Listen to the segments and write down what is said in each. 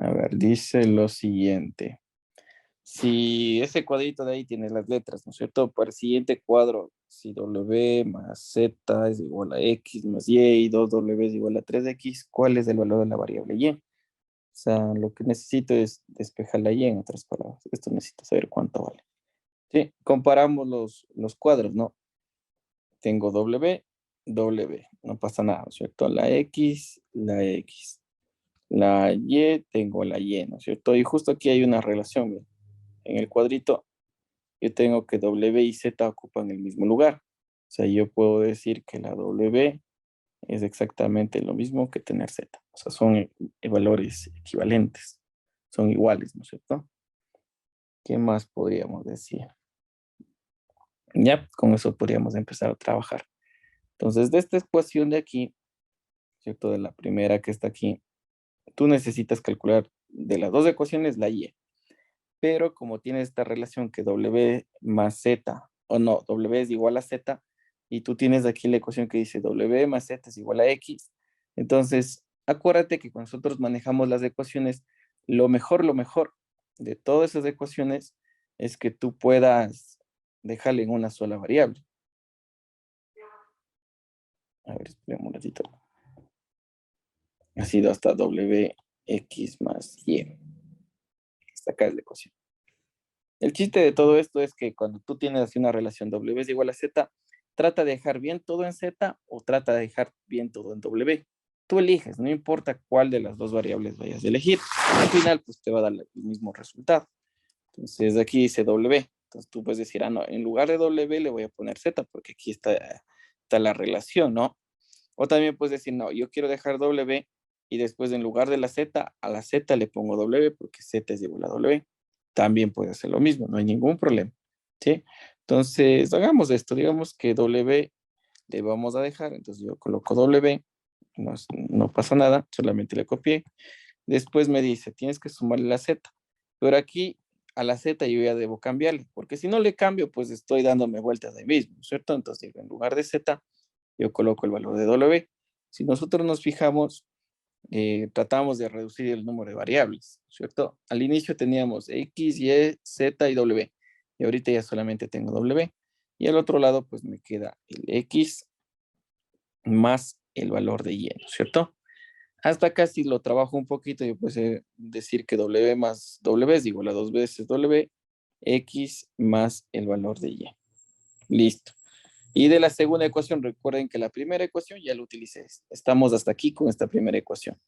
A ver, dice lo siguiente. Si ese cuadrito de ahí tiene las letras, ¿no es cierto? Para el siguiente cuadro, si W más Z es igual a X más Y y 2W es igual a 3X, ¿cuál es el valor de la variable Y? O sea, lo que necesito es despejar la Y en otras palabras. Esto necesito saber cuánto vale. Sí, comparamos los cuadros, ¿no? Tengo W, W, no pasa nada, ¿no es cierto? La X, la X. La Y, tengo la Y, ¿no es cierto? Y justo aquí hay una relación, ¿ve? En el cuadrito yo tengo que W y Z ocupan el mismo lugar. O sea, yo puedo decir que la W es exactamente lo mismo que tener Z. O sea, son valores equivalentes. Son iguales, ¿no es cierto? ¿Qué más podríamos decir? Ya, con eso podríamos empezar a trabajar. Entonces, de esta ecuación de aquí, ¿cierto? De la primera que está aquí, tú necesitas calcular de las dos ecuaciones la Y. Pero como tiene esta relación que W más Z, o no, W es igual a Z, y tú tienes aquí la ecuación que dice W más Z es igual a X, entonces acuérdate que cuando nosotros manejamos las ecuaciones, lo mejor de todas esas ecuaciones es que tú puedas dejarle en una sola variable. A ver, espera un ratito. Ha sido hasta W X más Y. Esta acá es la ecuación. El chiste de todo esto es que cuando tú tienes así una relación W es igual a Z, trata de dejar bien todo en Z o trata de dejar bien todo en W. Tú eliges, no importa cuál de las dos variables vayas a elegir. Al final, pues te va a dar el mismo resultado. Entonces, aquí dice W. Entonces, tú puedes decir, ah, no, en lugar de W le voy a poner Z porque aquí está la relación, ¿no? O también puedes decir, no, yo quiero dejar W y después en lugar de la Z, a la Z le pongo W porque Z es igual a W. También puede hacer lo mismo, no hay ningún problema. ¿Sí? Entonces, hagamos esto. Digamos que W le vamos a dejar. Entonces yo coloco W, no pasa nada, solamente le copié. Después me dice, tienes que sumarle la Z. Pero aquí a la Z yo ya debo cambiarle, porque si no le cambio, pues estoy dándome vueltas ahí mismo, ¿cierto? Entonces digo, en lugar de Z, yo coloco el valor de W. Si nosotros nos fijamos, tratamos de reducir el número de variables, ¿cierto? Al inicio teníamos X, Y, Z y W. Y ahorita ya solamente tengo W. Y al otro lado, pues me queda el X más el valor de Y, ¿no es cierto? Hasta acá si lo trabajo un poquito, yo puedo decir que W más W es igual a dos veces W, X más el valor de Y. Listo. Y de la segunda ecuación, recuerden que la primera ecuación ya la utilicé. Estamos hasta aquí con esta primera ecuación.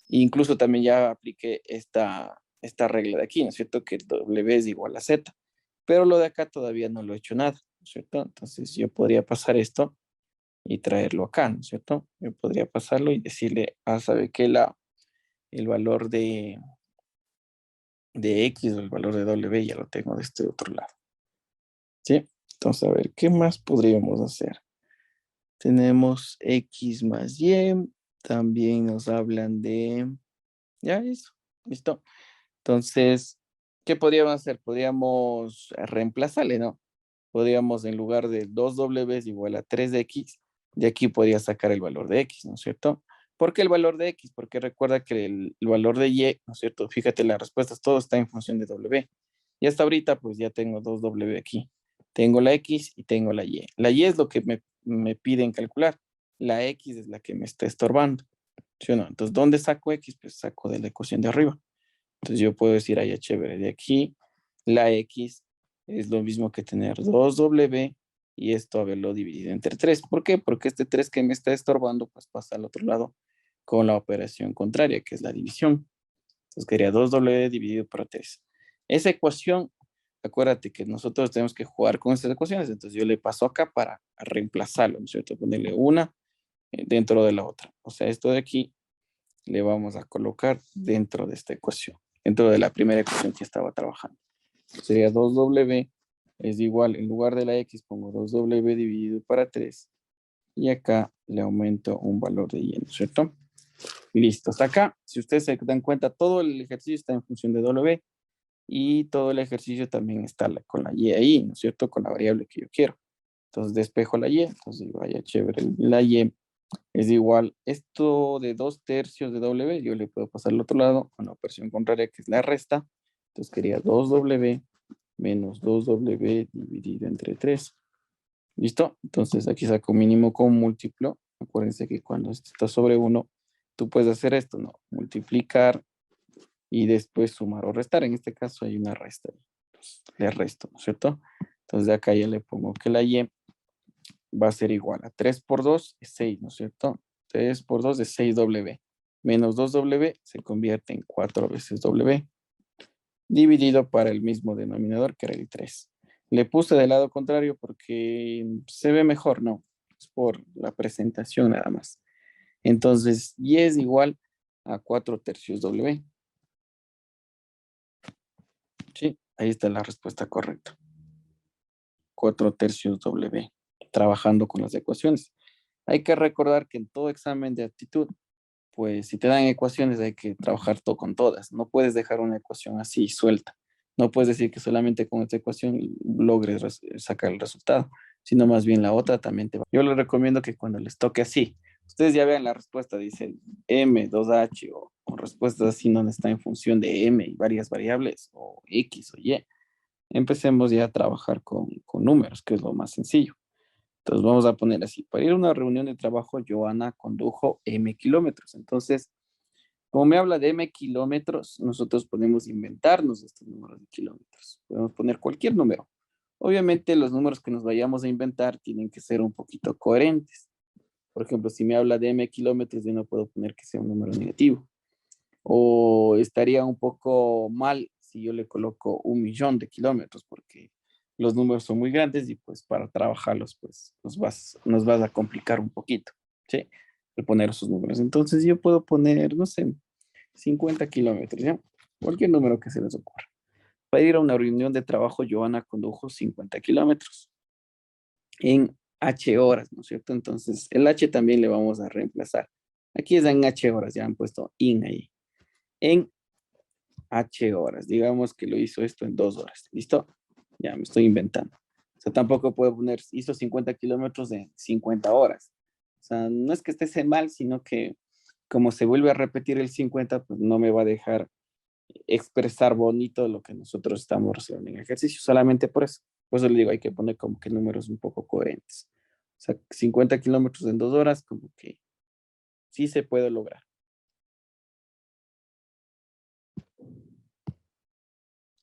Incluso también ya apliqué esta regla de aquí, ¿no es cierto? Que W es igual a Z. Pero lo de acá todavía no lo he hecho nada, ¿no es cierto? Entonces yo podría pasar esto y traerlo acá, ¿no es cierto? Yo podría pasarlo y decirle, ¿sabe qué? El valor de X o el valor de W ya lo tengo de este otro lado, ¿sí? Entonces, a ver, ¿qué más podríamos hacer? Tenemos X más Y, también nos hablan de, ya eso, listo. Entonces, ¿qué podríamos hacer? Podríamos reemplazarle, ¿no? Podríamos, en lugar de 2W es igual a 3X, de aquí podría sacar el valor de X, ¿no es cierto? ¿Por qué el valor de X? Porque recuerda que el valor de Y, ¿no es cierto? Fíjate, las respuestas, todo está en función de W. Y hasta ahorita, pues ya tengo dos W aquí. Tengo la X y tengo la Y. La Y es lo que me piden calcular. La X es la que me está estorbando. ¿Sí o no? Entonces, ¿dónde saco X? Pues saco de la ecuación de arriba. Entonces yo puedo decir, ya chévere, de aquí la X es lo mismo que tener 2W y esto haberlo dividido entre 3. ¿Por qué? Porque este 3 que me está estorbando, pues pasa al otro lado con la operación contraria, que es la división. Entonces quería 2W dividido por 3. Esa ecuación, acuérdate que nosotros tenemos que jugar con estas ecuaciones, entonces yo le paso acá para reemplazarlo, ¿no es cierto? Ponerle una dentro de la otra. O sea, esto de aquí le vamos a colocar dentro de esta ecuación, dentro de la primera ecuación que estaba trabajando. Sería 2W es igual, en lugar de la X pongo 2W dividido para 3 y acá le aumento un valor de Y, ¿no es cierto? Listo, hasta acá. Si ustedes se dan cuenta, todo el ejercicio está en función de W y todo el ejercicio también está con la Y ahí, ¿no es cierto? Con la variable que yo quiero. Entonces despejo la Y, entonces digo, vaya chévere, la Y es igual, esto de 2/3 de W, yo le puedo pasar al otro lado con la operación contraria, que es la resta. Entonces quería 2W menos 2W dividido entre 3. ¿Listo? Entonces aquí saco mínimo con múltiplo. Acuérdense que cuando esto está sobre 1, tú puedes hacer esto, ¿no? Multiplicar y después sumar o restar. En este caso hay una resta. Entonces, le resto, ¿no es cierto? Entonces de acá ya le pongo que la Y va a ser igual a 3 por 2 es 6, ¿no es cierto? 3 por 2 es 6W. Menos 2W se convierte en 4 veces W. Dividido para el mismo denominador que era el 3. Le puse del lado contrario porque se ve mejor, ¿no? Es por la presentación nada más. Entonces, Y es igual a 4/3 W. Sí, ahí está la respuesta correcta. 4/3 W. Trabajando con las ecuaciones. Hay que recordar que en todo examen de aptitud, pues si te dan ecuaciones hay que trabajar todo con todas. No puedes dejar una ecuación así suelta. No puedes decir que solamente con esta ecuación logres sacar el resultado, sino más bien la otra también te va. Yo les recomiendo que cuando les toque así, ustedes ya vean la respuesta, dicen M, 2H o respuestas así donde está en función de M y varias variables o X o Y. Empecemos ya a trabajar con números, que es lo más sencillo. Entonces vamos a poner así, para ir a una reunión de trabajo, Joana condujo M kilómetros. Entonces, como me habla de M kilómetros, nosotros podemos inventarnos estos números de kilómetros. Podemos poner cualquier número. Obviamente los números que nos vayamos a inventar tienen que ser un poquito coherentes. Por ejemplo, si me habla de M kilómetros, yo no puedo poner que sea un número negativo. O estaría un poco mal si yo le coloco 1.000.000 de kilómetros, porque los números son muy grandes y pues para trabajarlos pues nos vas a complicar un poquito, ¿sí? El poner esos números. Entonces yo puedo poner, no sé, 50 kilómetros, ¿ya? Cualquier número que se les ocurra. Para ir a una reunión de trabajo, Joana condujo 50 kilómetros en H horas, ¿no es cierto? Entonces el H también le vamos a reemplazar. Aquí es en H horas, ya han puesto in ahí. En H horas. Digamos que lo hizo esto en 2 horas. ¿Listo? Ya me estoy inventando. O sea, tampoco puedo poner, hizo 50 kilómetros en 50 horas. O sea, no es que esté mal, sino que como se vuelve a repetir el 50, pues no me va a dejar expresar bonito lo que nosotros estamos resolviendo en el ejercicio. Solamente por eso. Por eso le digo, hay que poner como que números un poco coherentes. O sea, 50 kilómetros en 2 horas, como que sí se puede lograr.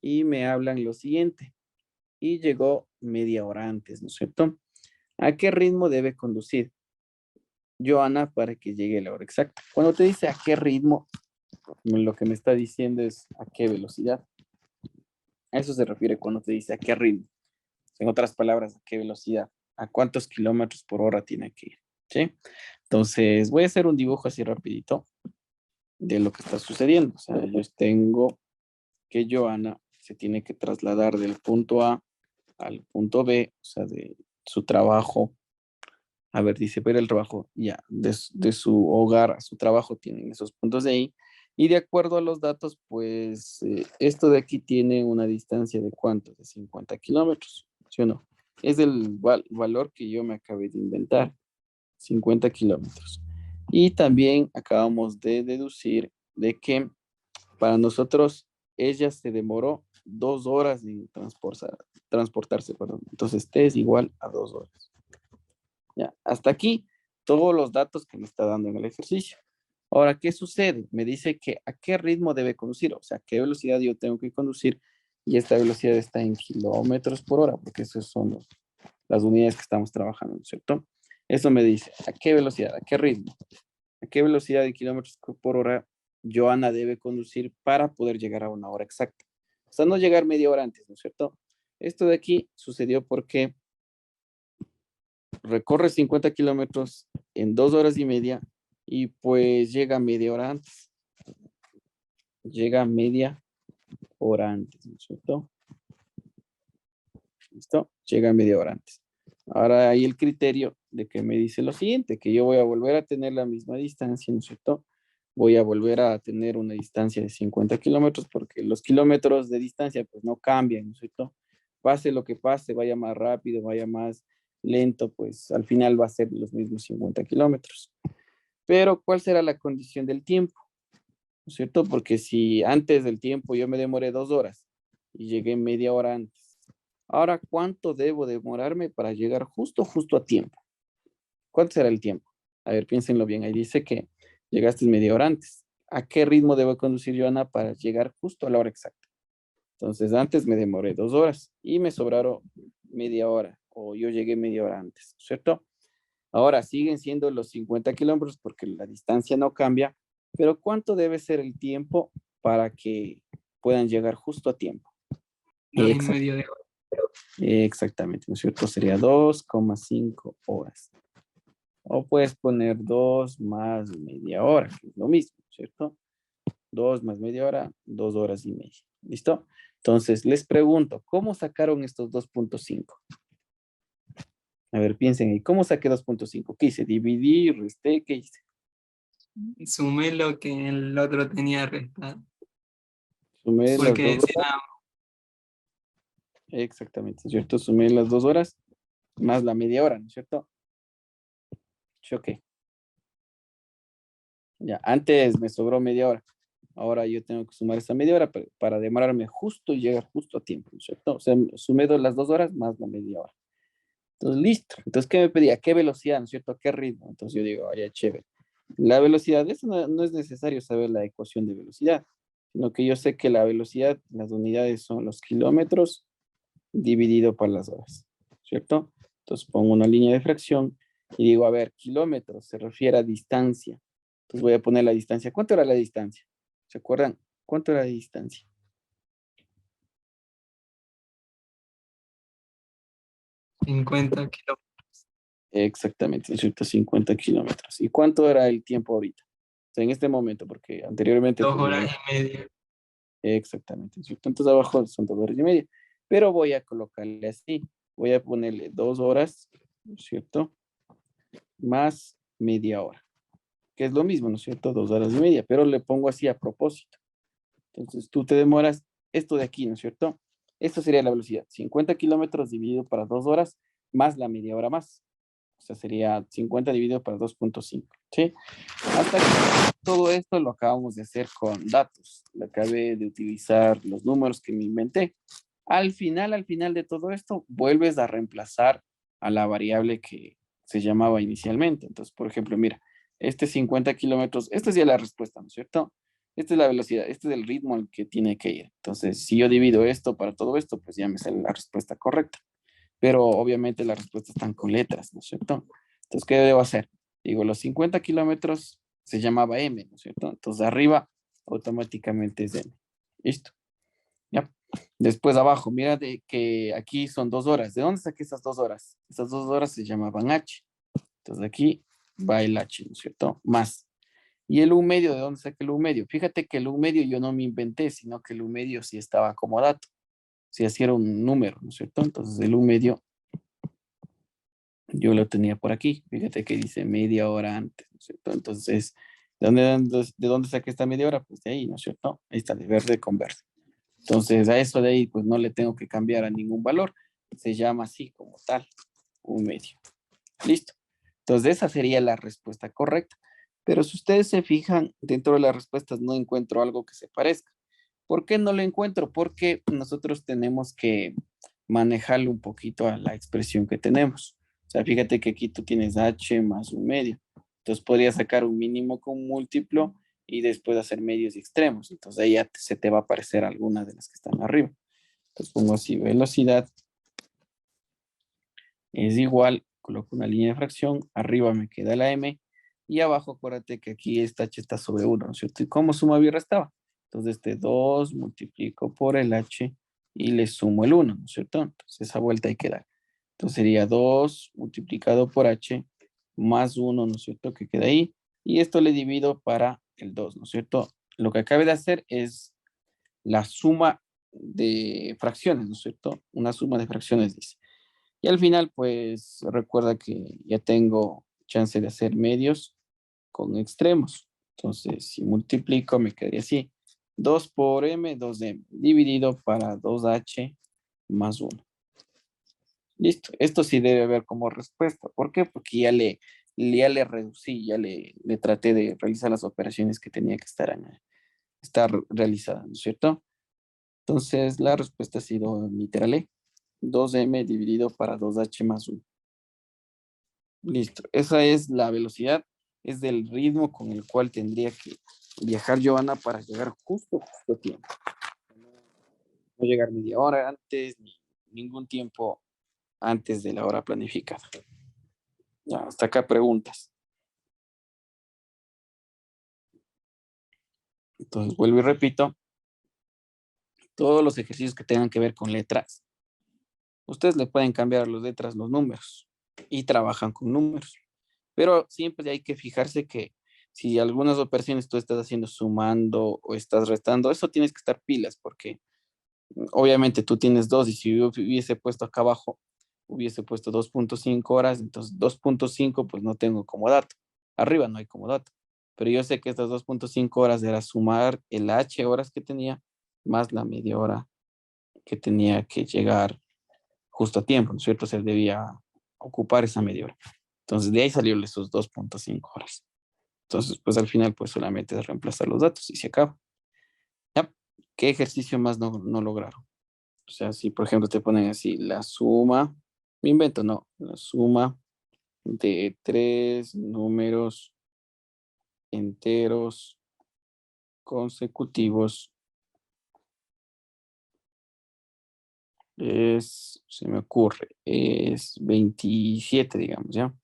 Y me hablan lo siguiente. Y llegó media hora antes, ¿no es cierto? ¿A qué ritmo debe conducir Joana para que llegue a la hora exacta? Cuando te dice a qué ritmo, lo que me está diciendo es a qué velocidad. A eso se refiere cuando te dice a qué ritmo. En otras palabras, a qué velocidad, a cuántos kilómetros por hora tiene que ir. ¿Sí? Entonces, voy a hacer un dibujo así rapidito de lo que está sucediendo. O sea, yo tengo que Joana se tiene que trasladar del punto A al punto B, o sea, de su trabajo. A ver, dice, ver el trabajo, ya, de su hogar a su trabajo tienen esos puntos de ahí. Y de acuerdo a los datos, pues esto de aquí tiene una distancia de cuánto, de 50 kilómetros, ¿sí o no? Es el valor que yo me acabé de inventar, 50 kilómetros. Y también acabamos de deducir de que para nosotros ella se demoró 2 horas en transportarse, perdón. Entonces T es igual a 2 horas. Ya, hasta aquí todos los datos que me está dando en el ejercicio. Ahora, ¿qué sucede? Me dice que a qué ritmo debe conducir, o sea, qué velocidad yo tengo que conducir y esta velocidad está en kilómetros por hora, porque esas son las unidades que estamos trabajando, ¿no es cierto? Eso me dice, ¿a qué velocidad, a qué ritmo, a qué velocidad de kilómetros por hora Joana debe conducir para poder llegar a una hora exacta? O sea, no llegar media hora antes, ¿no es cierto? Esto de aquí sucedió porque recorre 50 kilómetros en 2 horas y media y pues llega media hora antes. Llega media hora antes, ¿no es cierto? ¿Listo? Llega media hora antes. Ahora hay el criterio de que me dice lo siguiente, que yo voy a volver a tener la misma distancia, ¿no es cierto? Voy a volver a tener una distancia de 50 kilómetros porque los kilómetros de distancia pues no cambian, ¿no es cierto? Pase lo que pase, vaya más rápido, vaya más lento, pues al final va a ser los mismos 50 kilómetros. Pero, ¿cuál será la condición del tiempo? ¿No es cierto? Porque si antes del tiempo yo me demoré 2 horas y llegué media hora antes, ahora, ¿cuánto debo demorarme para llegar justo a tiempo? ¿Cuánto será el tiempo? A ver, piénsenlo bien. Ahí dice que llegaste media hora antes. ¿A qué ritmo debo conducir yo, Ana, para llegar justo a la hora exacta? Entonces, antes me demoré 2 horas y me sobraron media hora, o yo llegué media hora antes, ¿cierto? Ahora siguen siendo los 50 kilómetros porque la distancia no cambia, pero ¿cuánto debe ser el tiempo para que puedan llegar justo a tiempo? Hora y media de hora. Exactamente, ¿no es cierto? Sería 2,5 horas. O puedes poner 2 más media hora, que es lo mismo, ¿cierto? 2 más media hora, 2 horas y media. ¿Listo? Entonces, les pregunto, ¿cómo sacaron estos 2,5? A ver, piensen ahí, ¿cómo saqué 2,5? ¿Qué hice? ¿Dividí, resté? ¿Qué hice? Sumé lo que el otro tenía restado. Sumé las Porque 2 decía, horas. Exactamente, ¿no es cierto? Sumé las 2 horas más la media hora, ¿no es cierto? Sí, ok. Ya, antes me sobró media hora. Ahora yo tengo que sumar esta media hora para demorarme justo y llegar justo a tiempo, ¿no es cierto? O sea, sumé las 2 horas más la media hora. Entonces, listo. Entonces, ¿qué me pedía? ¿Qué velocidad, no es cierto? ¿Qué ritmo? Entonces yo digo, oye, chévere. La velocidad, eso no es necesario saber la ecuación de velocidad, sino que yo sé que la velocidad, las unidades son los kilómetros dividido por las horas, ¿cierto? Entonces pongo una línea de fracción y digo, a ver, kilómetros se refiere a distancia. Entonces voy a poner la distancia. ¿Cuánto era la distancia? ¿Se acuerdan? ¿Cuánto era la distancia? 50 kilómetros. Exactamente, 150 kilómetros. ¿Y cuánto era el tiempo ahorita? O sea, en este momento, porque anteriormente Dos pues horas llegué. y media. Exactamente, ¿cierto? Entonces abajo son 2 horas y media. Pero voy a colocarle así. Voy a ponerle 2 horas, ¿no es cierto? Más media hora, que es lo mismo, ¿no es cierto? 2 horas y media, pero le pongo así a propósito. Entonces tú te demoras esto de aquí, ¿no es cierto? Esto sería la velocidad, 50 kilómetros dividido para 2 horas más la media hora más. O sea, sería 50 dividido para 2,5, ¿sí? Hasta que todo esto lo acabamos de hacer con datos. Le acabé de utilizar los números que me inventé. Al final de todo esto, vuelves a reemplazar a la variable que se llamaba inicialmente. Entonces, por ejemplo, mira, este 50 kilómetros, esta es ya la respuesta, ¿no es cierto? Esta es la velocidad, este es el ritmo al que tiene que ir. Entonces, si yo divido esto para todo esto, pues ya me sale la respuesta correcta. Pero obviamente las respuestas están con letras, ¿no es cierto? Entonces, ¿qué debo hacer? Digo, los 50 kilómetros se llamaba M, ¿no es cierto? Entonces, arriba automáticamente es M. Listo. Ya. Después abajo, mira de que aquí son 2 horas. ¿De dónde saqué esas 2 horas? Esas 2 horas se llamaban H. Entonces aquí va el H, ¿no es cierto? Más. ¿Y el U medio? ¿De dónde saqué el U medio? Fíjate que el U medio yo no me inventé, sino que el U medio sí estaba como dato. Si así era un número, ¿no es cierto? Entonces el U medio yo lo tenía por aquí. Fíjate que dice media hora antes, ¿no es cierto? Entonces, ¿de dónde saqué esta media hora? Pues de ahí, ¿no es cierto? Ahí está, de verde con verde. Entonces, a eso de ahí, pues no le tengo que cambiar a ningún valor. Se llama así como tal, un medio. Listo. Entonces, esa sería la respuesta correcta. Pero si ustedes se fijan, dentro de las respuestas no encuentro algo que se parezca. ¿Por qué no lo encuentro? Porque nosotros tenemos que manejarle un poquito a la expresión que tenemos. O sea, fíjate que aquí tú tienes h más un medio. Entonces podrías sacar un mínimo con un múltiplo y después hacer medios y extremos. Entonces ahí ya se te va a aparecer alguna de las que están arriba. Entonces pongo así, velocidad es igual, coloco una línea de fracción, arriba me queda la m y abajo acuérdate que aquí esta h está sobre 1, ¿no es cierto? ¿Y cómo sumaba y restaba? Entonces este 2 multiplico por el h y le sumo el 1, ¿no es cierto? Entonces esa vuelta hay que dar. Entonces sería 2 multiplicado por h más 1, ¿no es cierto? Que queda ahí. Y esto le divido para el 2, ¿no es cierto? Lo que acabé de hacer es la suma de fracciones, ¿no es cierto? Una suma de fracciones, dice. Y al final, pues recuerda que ya tengo chance de hacer medios con extremos. Entonces, si multiplico, me quedaría así. 2 por m, 2m, dividido para 2h más 1. Listo. Esto sí debe haber como respuesta. ¿Por qué? Porque ya le reducí, ya le traté de realizar las operaciones que tenía que estar realizadas, ¿no es cierto? Entonces, la respuesta ha sido literal E. 2m dividido para 2h más 1. Listo. Esa es la velocidad, es del ritmo con el cual tendría que viajar Joana para llegar justo a tiempo. No llegar media hora antes, ni ningún tiempo antes de la hora planificada. Ya, hasta acá preguntas. Entonces, vuelvo y repito, todos los ejercicios que tengan que ver con letras, ustedes le pueden cambiar a las letras los números y trabajan con números. Pero siempre hay que fijarse que si algunas operaciones tú estás haciendo sumando o estás restando, eso tienes que estar pilas porque obviamente tú tienes 2 y si yo hubiese puesto acá abajo, hubiese puesto 2.5 horas, entonces 2.5 pues no tengo como dato. Arriba no hay como dato. Pero yo sé que estas 2.5 horas era sumar el H horas que tenía más la media hora que tenía que llegar justo a tiempo, ¿no es cierto? Se debía ocupar esa media hora. Entonces de ahí salieron esos 2.5 horas. Entonces, pues al final, pues solamente es reemplazar los datos y se acaba. ¿Ya? ¿Qué ejercicio más no lograron? O sea, si por ejemplo te ponen así, la suma, me invento, no, la suma de tres números enteros consecutivos es, se me ocurre, es 27, digamos, ¿ya?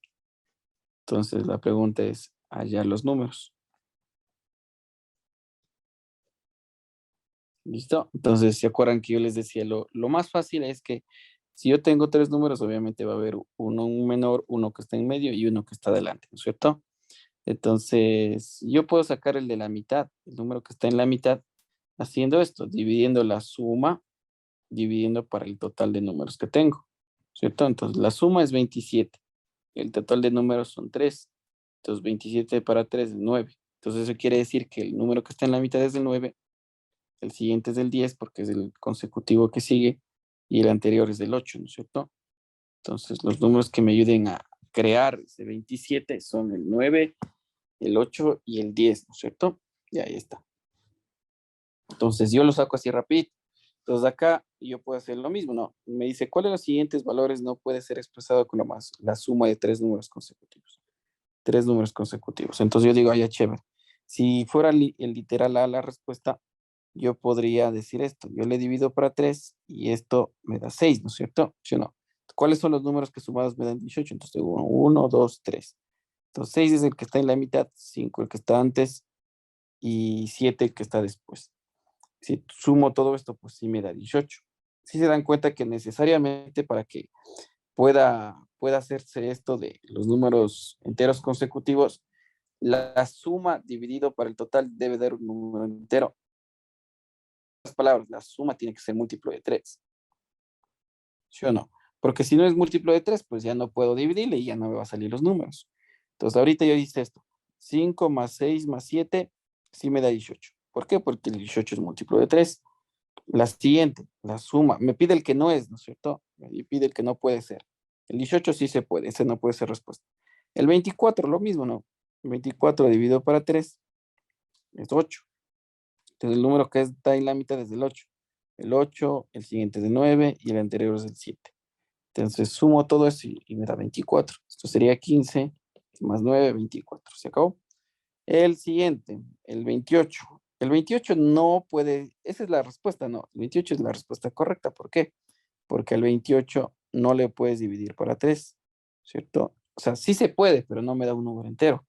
Entonces la pregunta es hallar los números. ¿Listo? Entonces, ¿se acuerdan que yo les decía? Lo más fácil es que si yo tengo tres números, obviamente va a haber uno menor, uno que está en medio y uno que está adelante, ¿no es cierto? Entonces, yo puedo sacar el de la mitad, el número que está en la mitad, haciendo esto, dividiendo la suma, dividiendo para el total de números que tengo, ¿cierto? Entonces, la suma es 27, el total de números son 3, entonces 27 para 3 es 9. Entonces, eso quiere decir que el número que está en la mitad es el 9, el siguiente es del 10 porque es el consecutivo que sigue y el anterior es del 8, ¿no es cierto? Entonces, los números que me ayuden a crear ese 27 son el 9, el 8 y el 10, ¿no es cierto? Y ahí está. Entonces, yo lo saco así rapidito. Entonces, acá yo puedo hacer lo mismo, ¿no? Me dice, ¿cuál de los siguientes valores no puede ser expresado con la suma de tres números consecutivos? Tres números consecutivos. Entonces, yo digo, ay, ya chévere. Si fuera el literal A la respuesta, yo podría decir esto. Yo le divido para 3 y esto me da 6, ¿no es cierto? ¿Sí o no? ¿Cuáles son los números que sumados me dan 18? Entonces, 1, 2, 3. Entonces, 6 es el que está en la mitad, 5 el que está antes y 7 el que está después. Si sumo todo esto, pues sí me da 18. Si se dan cuenta que necesariamente para que pueda hacerse esto de los números enteros consecutivos, la suma dividido para el total debe dar un número entero. En otras palabras, la suma tiene que ser múltiplo de 3. ¿Sí o no? Porque si no es múltiplo de 3, pues ya no puedo dividirle y ya no me va a salir los números. Entonces, ahorita yo hice esto. 5 más 6 más 7, sí me da 18. ¿Por qué? Porque el 18 es múltiplo de 3. La siguiente, la suma, me pide el que no es, ¿no es cierto? Y pide el que no puede ser. El 18 sí se puede, ese no puede ser respuesta. El 24, lo mismo, ¿no? 24 dividido para 3 es 8. Entonces el número que está en la mitad es el 8. El 8, el siguiente es el 9 y el anterior es el 7. Entonces sumo todo eso y me da 24. Esto sería 15 más 9, 24. ¿Se acabó? El siguiente, el 28. El 28 no puede, esa es la respuesta, no. El 28 es la respuesta correcta. ¿Por qué? Porque el 28 no le puedes dividir para 3, ¿cierto? O sea, sí se puede, pero no me da un número entero.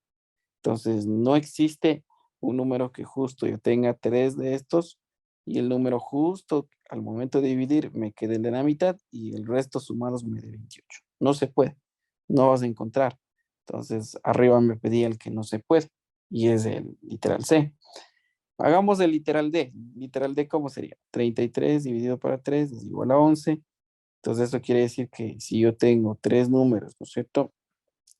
Entonces, no existe un número que justo yo tenga 3 de estos y el número justo al momento de dividir me quede de la mitad y el resto sumados me dé 28. No se puede, no vas a encontrar. Entonces, arriba me pedía el que no se puede y es el literal C. Hagamos el literal D. Literal D, ¿cómo sería? 33 dividido para 3 es igual a 11. Entonces, eso quiere decir que si yo tengo tres números, ¿no es cierto?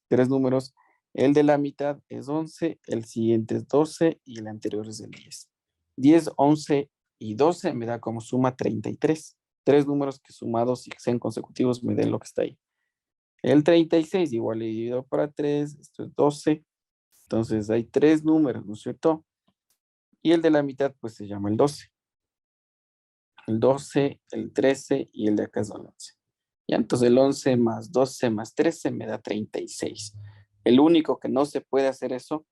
Tres números, el de la mitad es 11, el siguiente es 12 y el anterior es el 10. 10, 11 y 12 me da como suma 33. tres números que sumados y que sean consecutivos me den lo que está ahí. El 36 igual he dividido para 3, esto es 12. Entonces hay tres números, ¿no es cierto? Y el de la mitad pues se llama el 12. El 12, el 13 y el de acá es el 11. Ya, entonces el 11 más 12 más 13 me da 36. El único que no se puede hacer eso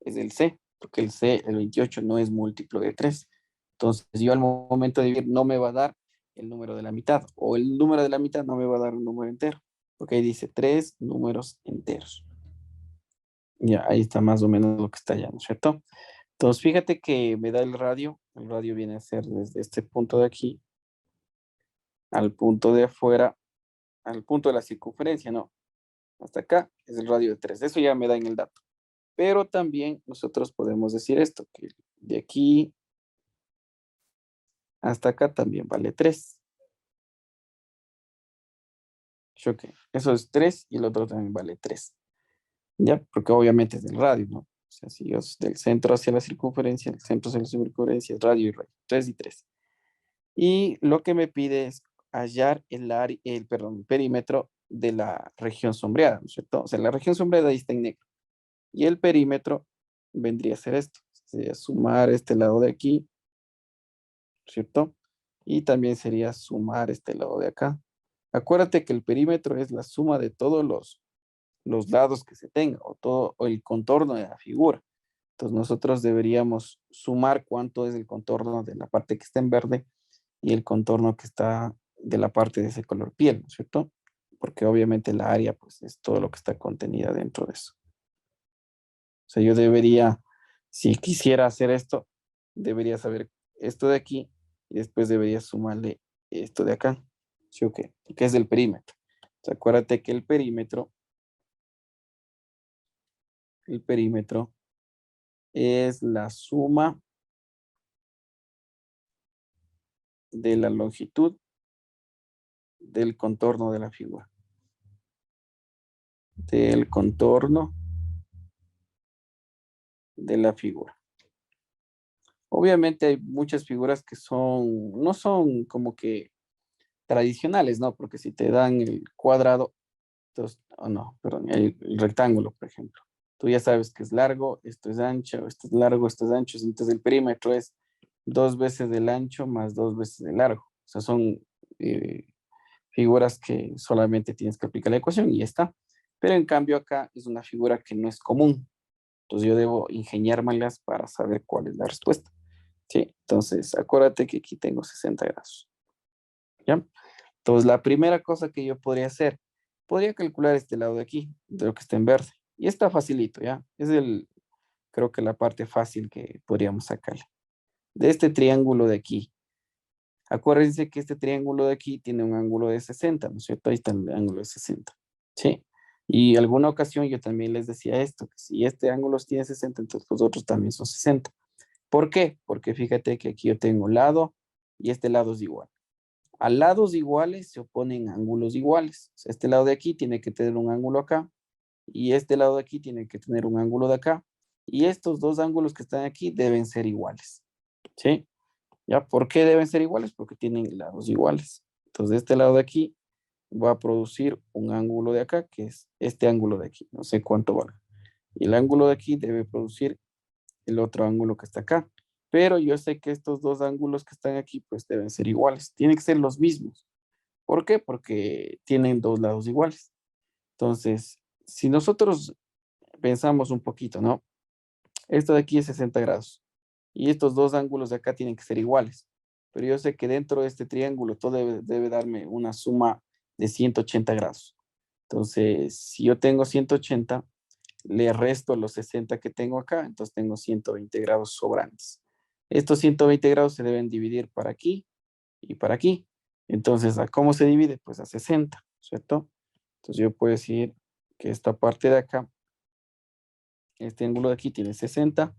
es el C, porque el C, el 28 no es múltiplo de 3. Entonces yo al momento de dividir no me va a dar el número de la mitad, o el número de la mitad no me va a dar un número entero, porque ahí dice tres números enteros. Ya, ahí está más o menos lo que está allá, ¿no es cierto? Entonces fíjate que me da el radio viene a ser desde este punto de aquí al punto de afuera, al punto de la circunferencia, no, hasta acá es el radio de 3. Eso ya me da en el dato. Pero también nosotros podemos decir esto, que de aquí hasta acá también vale 3. Ok, eso es 3 y el otro también vale 3. Ya, porque obviamente es del radio, ¿no? O sea, si yo del centro hacia la circunferencia, el centro hacia la circunferencia es radio y radio, 3 y 3. Y lo que me pide es hallar el perímetro de la región sombreada, ¿no es cierto? O sea, la región sombreada ahí está en negro. Y el perímetro vendría a ser esto. Sería sumar este lado de aquí, ¿cierto? Y también sería sumar este lado de acá. Acuérdate que el perímetro es la suma de todos los lados que se tenga o todo o el contorno de la figura. Entonces nosotros deberíamos sumar cuánto es el contorno de la parte que está en verde y el contorno que está de la parte de ese color piel, ¿no es cierto? Porque obviamente la área pues es todo lo que está contenida dentro de eso. O sea, yo debería, si quisiera hacer esto, debería saber esto de aquí y después debería sumarle esto de acá. ¿Sí o qué? Que es el perímetro. O sea, acuérdate que el perímetro es la suma de la longitud del contorno de la figura. Del contorno de la figura. Obviamente hay muchas figuras que no son como que tradicionales, ¿no? Porque si te dan el cuadrado, entonces, oh no, perdón, el rectángulo, por ejemplo. Tú ya sabes que es largo, esto es ancho, esto es largo, esto es ancho. Entonces el perímetro es 2 veces del ancho más 2 veces del largo. O sea, son eh, figuras que solamente tienes que aplicar la ecuación y ya está. Pero en cambio acá es una figura que no es común. Entonces yo debo ingeniármelas para saber cuál es la respuesta. Sí, entonces acuérdate que aquí tengo 60 grados. ¿Ya? Entonces la primera cosa que yo podría hacer, podría calcular este lado de aquí, de lo que está en verde. Y está facilito, ¿ya? Creo que la parte fácil que podríamos sacarle. De este triángulo de aquí. Acuérdense que este triángulo de aquí tiene un ángulo de 60, ¿no es cierto? Ahí está el ángulo de 60. ¿Sí? Y alguna ocasión yo también les decía esto, que si este ángulo tiene 60, entonces los otros también son 60. ¿Por qué? Porque fíjate que aquí yo tengo lado y este lado es igual. A lados iguales se oponen ángulos iguales. O sea, este lado de aquí tiene que tener un ángulo acá y este lado de aquí tiene que tener un ángulo de acá. Y estos dos ángulos que están aquí deben ser iguales. ¿Sí? ¿Ya? ¿Por qué deben ser iguales? Porque tienen lados iguales. Entonces, este lado de aquí va a producir un ángulo de acá, que es este ángulo de aquí. No sé cuánto vale. Y el ángulo de aquí debe producir el otro ángulo que está acá. Pero yo sé que estos dos ángulos que están aquí, pues deben ser iguales. Tienen que ser los mismos. ¿Por qué? Porque tienen dos lados iguales. Entonces, si nosotros pensamos un poquito, ¿no? Esto de aquí es 60 grados. Y estos dos ángulos de acá tienen que ser iguales. Pero yo sé que dentro de este triángulo todo debe darme una suma de 180 grados. Entonces, si yo tengo 180, le resto los 60 que tengo acá, entonces tengo 120 grados sobrantes. Estos 120 grados se deben dividir para aquí y para aquí. Entonces, ¿a cómo se divide? Pues a 60, ¿cierto? Entonces yo puedo decir que esta parte de acá, este ángulo de aquí tiene 60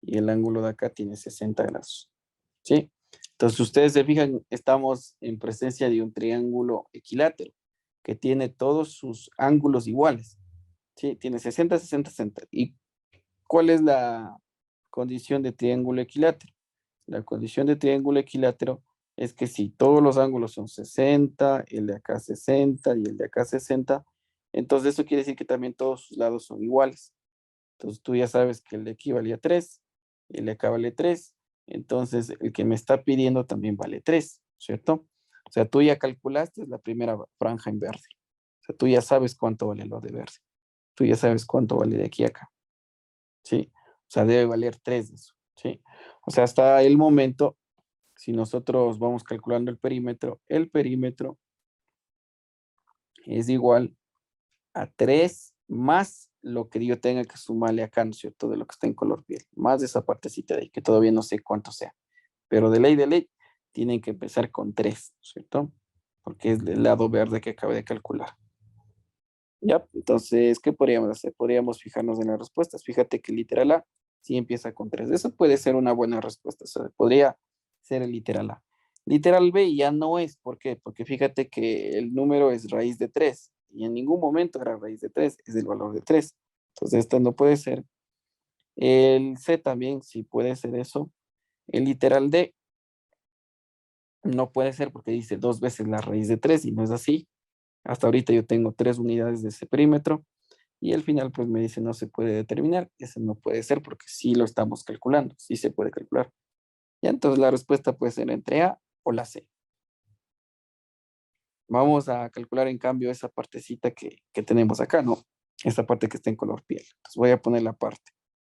y el ángulo de acá tiene 60 grados. ¿Sí? Entonces, ustedes se fijan, estamos en presencia de un triángulo equilátero que tiene todos sus ángulos iguales. ¿Sí? Tiene 60, 60, 60. ¿Y cuál es la condición de triángulo equilátero? La condición de triángulo equilátero es que si todos los ángulos son 60, el de acá 60 y el de acá 60, entonces eso quiere decir que también todos sus lados son iguales. Entonces tú ya sabes que el de aquí valía 3, el de acá vale 3, entonces el que me está pidiendo también vale 3, ¿cierto? O sea, tú ya calculaste la primera franja en verde. O sea, tú ya sabes cuánto vale lo de verde. Tú ya sabes cuánto vale de aquí a acá, ¿sí? O sea, debe valer 3 de eso, ¿sí? O sea, hasta el momento, si nosotros vamos calculando el perímetro es igual a 3 más lo que yo tenga que sumarle acá, ¿no es cierto? De lo que está en color piel, más de esa partecita de ahí, que todavía no sé cuánto sea. Pero de ley, tienen que empezar con 3, ¿no es cierto? Porque es el lado verde que acabé de calcular. Ya, entonces, ¿qué podríamos hacer? Podríamos fijarnos en las respuestas. Fíjate que el literal A sí empieza con 3. Eso puede ser una buena respuesta. O sea, podría ser el literal A. Literal B ya no es. ¿Por qué? Porque fíjate que el número es raíz de 3 y en ningún momento era raíz de 3, es el valor de 3. Entonces, esto no puede ser. El C también sí puede ser eso. El literal D no puede ser porque dice 2 veces la raíz de 3 y no es así. Hasta ahorita yo tengo 3 unidades de ese perímetro. Y al final pues me dice no se puede determinar, eso no puede ser porque sí lo estamos calculando, sí se puede calcular. Ya entonces la respuesta puede ser entre A o la C. Vamos a calcular en cambio esa partecita que tenemos acá, ¿no? Esa parte que está en color piel. Entonces voy a poner la parte.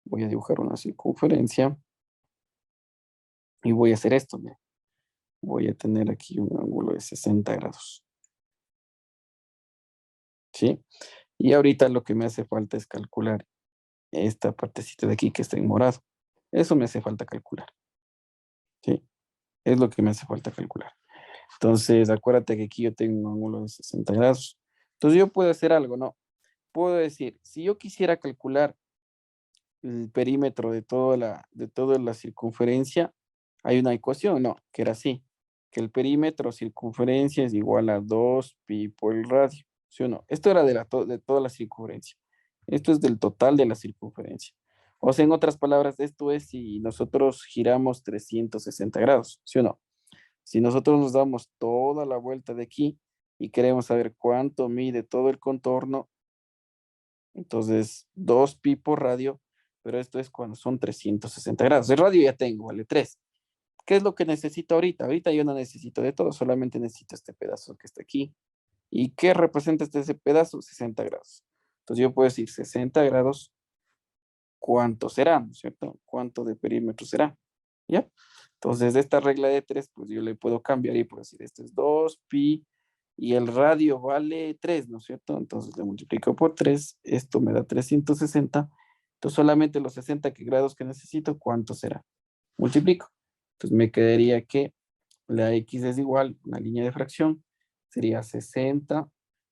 Voy a dibujar una circunferencia y voy a hacer esto, mira. Voy a tener aquí un ángulo de 60 grados. ¿Sí? Y ahorita lo que me hace falta es calcular esta partecita de aquí que está en morado. Eso me hace falta calcular. ¿Sí? Es lo que me hace falta calcular. Entonces, acuérdate que aquí yo tengo un ángulo de 60 grados. Entonces, yo puedo hacer algo, ¿no? Puedo decir, si yo quisiera calcular el perímetro de toda la circunferencia, hay una ecuación, ¿no? Que era así, que el perímetro circunferencia es igual a 2pi por el radio, ¿sí o no? Esto era de toda la circunferencia. Esto es del total de la circunferencia. O sea, en otras palabras, esto es si nosotros giramos 360 grados, ¿sí o no? Si nosotros nos damos toda la vuelta de aquí y queremos saber cuánto mide todo el contorno, entonces 2pi por radio, pero esto es cuando son 360 grados. El radio ya tengo, vale 3. ¿Qué es lo que necesito ahorita? Ahorita yo no necesito de todo, solamente necesito este pedazo que está aquí. ¿Y qué representa ese pedazo? 60 grados. Entonces yo puedo decir 60 grados, ¿cuánto será? ¿No es cierto? ¿Cuánto de perímetro será? ¿Ya? Entonces, de esta regla de 3, pues yo le puedo cambiar y puedo decir, esto es 2pi y el radio vale 3, ¿no es cierto? Entonces le multiplico por 3, esto me da 360. Entonces, solamente los 60 grados que necesito, ¿cuánto será? Multiplico. Entonces, me quedaría que la x es igual, una línea de fracción, sería 60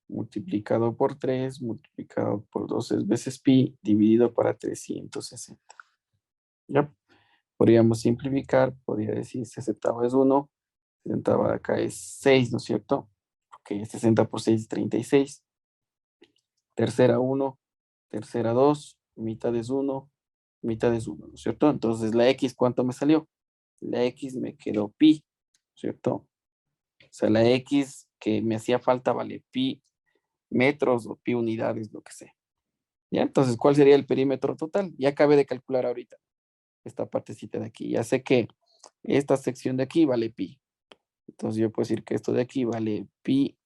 multiplicado por 3, multiplicado por 2 es veces pi, dividido para 360. ¿Ya? Podríamos simplificar, podría decir 60 es 1, 60 de acá es 6, ¿no es cierto? Ok, 60 por 6 es 36. Tercera 1, tercera 2, mitad es 1, mitad es 1, ¿no es cierto? Entonces la x, ¿cuánto me salió? La x me quedó pi, ¿cierto? O sea, la x que me hacía falta vale pi metros o pi unidades, lo que sea. ¿Ya? Entonces, ¿cuál sería el perímetro total? Ya acabé de calcular ahorita esta partecita de aquí. Ya sé que esta sección de aquí vale pi. Entonces yo puedo decir que esto de aquí vale pi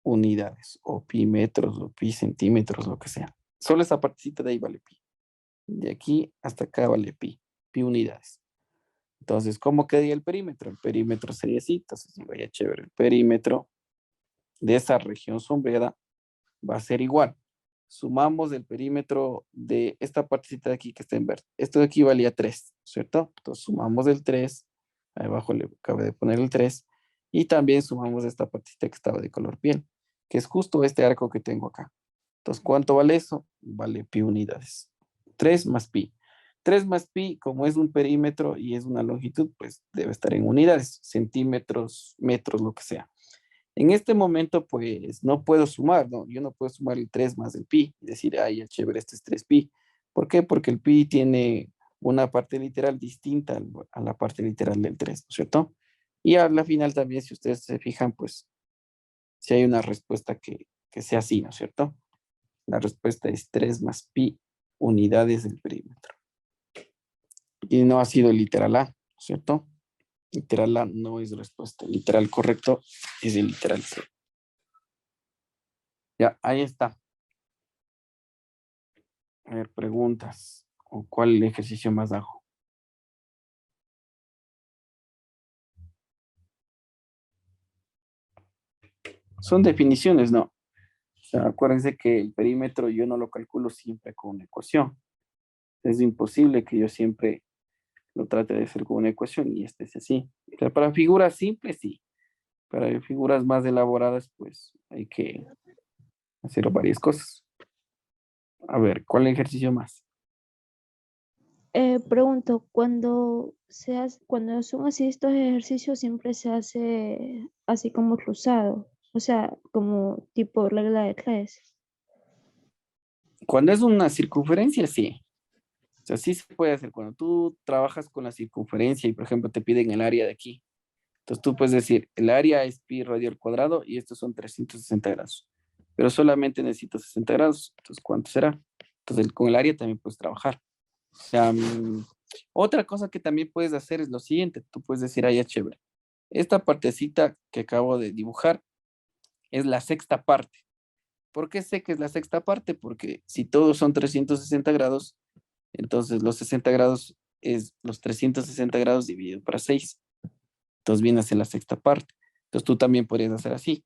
unidades, o pi metros, o pi centímetros, lo que sea. Solo esta partecita de ahí vale pi. De aquí hasta acá vale pi unidades. Entonces, ¿cómo quedaría el perímetro? El perímetro sería así. Entonces, vaya chévere. El perímetro de esa región sombreada va a ser igual. Sumamos el perímetro de esta partecita de aquí que está en verde. Esto de aquí valía 3, ¿cierto? Entonces sumamos el 3. Ahí abajo le acabo de poner el 3. Y también sumamos esta partecita que estaba de color piel, que es justo este arco que tengo acá. Entonces, ¿cuánto vale eso? Vale pi unidades. 3 más pi. 3 más pi, como es un perímetro y es una longitud, pues debe estar en unidades, centímetros, metros, lo que sea. En este momento, pues no puedo sumar, ¿no? Yo no puedo sumar el 3 más el pi y decir, ay, ya chévere, este es 3pi. ¿Por qué? Porque el pi tiene una parte literal distinta a la parte literal del 3, ¿no es cierto? Y a la final también, si ustedes se fijan, pues si hay una respuesta que sea así, ¿no es cierto? La respuesta es 3 más pi unidades del perímetro. Y no ha sido literal A, ¿no es cierto? Literal A no es respuesta. Literal correcto es el literal C. Ya, ahí está. A ver, preguntas. ¿O cuál ejercicio más hago? Son definiciones, ¿no? O sea, acuérdense que el perímetro yo no lo calculo siempre con una ecuación. Es imposible que yo siempre lo trate de hacer con una ecuación y este es así. O sea, para figuras simples, sí. Para figuras más elaboradas, pues hay que hacer varias cosas. A ver, ¿cuál ejercicio más? Pregunto, cuando son así estos ejercicios siempre se hace así como cruzado, o sea, como tipo regla de tres. Cuando es una circunferencia, sí. O sea, sí se puede hacer. Cuando tú trabajas con la circunferencia y, por ejemplo, te piden el área de aquí. Entonces tú puedes decir, el área es pi radio al cuadrado y estos son 360 grados. Pero solamente necesito 60 grados. Entonces, ¿cuánto será? Entonces, con el área también puedes trabajar. O sea, otra cosa que también puedes hacer es lo siguiente. Tú puedes decir, ah, ya chévere. Esta partecita que acabo de dibujar es la sexta parte. ¿Por qué sé que es la sexta parte? Porque si todos son 360 grados, entonces los 60 grados es los 360 grados dividido para 6. Entonces viene a ser la sexta parte. Entonces tú también podrías hacer así.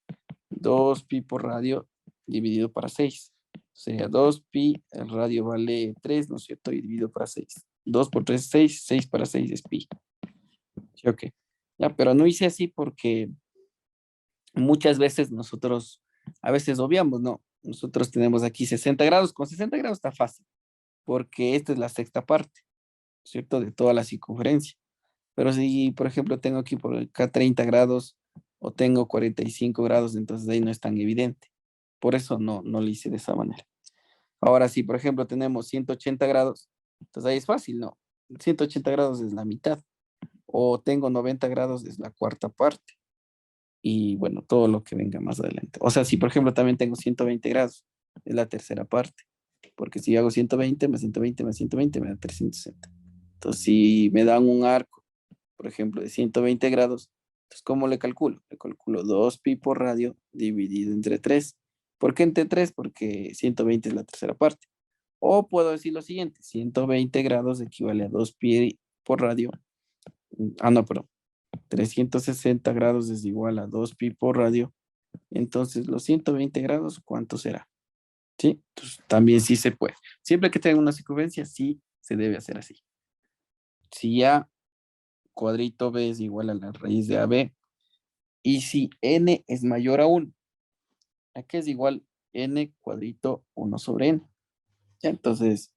2pi por radio dividido para 6. Sería 2pi, el radio vale 3, ¿no es cierto? Y dividido para 6. 2 por 3 es 6, 6 para 6 es pi. ¿Sí o qué? Ya, pero no hice así porque muchas veces nosotros, a veces obviamos, ¿no? Nosotros tenemos aquí 60 grados. Con 60 grados está fácil, porque esta es la sexta parte, ¿cierto? De toda la circunferencia. Pero si, por ejemplo, tengo aquí por acá 30 grados o tengo 45 grados, entonces ahí no es tan evidente. Por eso no lo hice de esa manera. Ahora, si, por ejemplo, tenemos 180 grados, entonces ahí es fácil, ¿no? 180 grados es la mitad. O tengo 90 grados es la cuarta parte. Y bueno, todo lo que venga más adelante. O sea, si, por ejemplo, también tengo 120 grados, es la tercera parte. Porque si hago 120 más 120 más 120 me da 360. Entonces, si me dan un arco, por ejemplo, de 120 grados, entonces, ¿cómo le calculo? Le calculo 2pi por radio dividido entre 3. ¿Por qué entre 3? Porque 120 es la tercera parte. O puedo decir lo siguiente, 120 grados equivale a 2pi por radio. Ah, no, perdón. 360 grados es igual a 2pi por radio. Entonces, los 120 grados, ¿cuánto será? ¿Sí? Entonces, también sí se puede. Siempre que tenga una circunferencia, sí se debe hacer así. Si A cuadrito B es igual a la raíz de AB, y si N es mayor a 1, ¿a qué es igual N cuadrito 1 sobre N? ¿Ya? Entonces,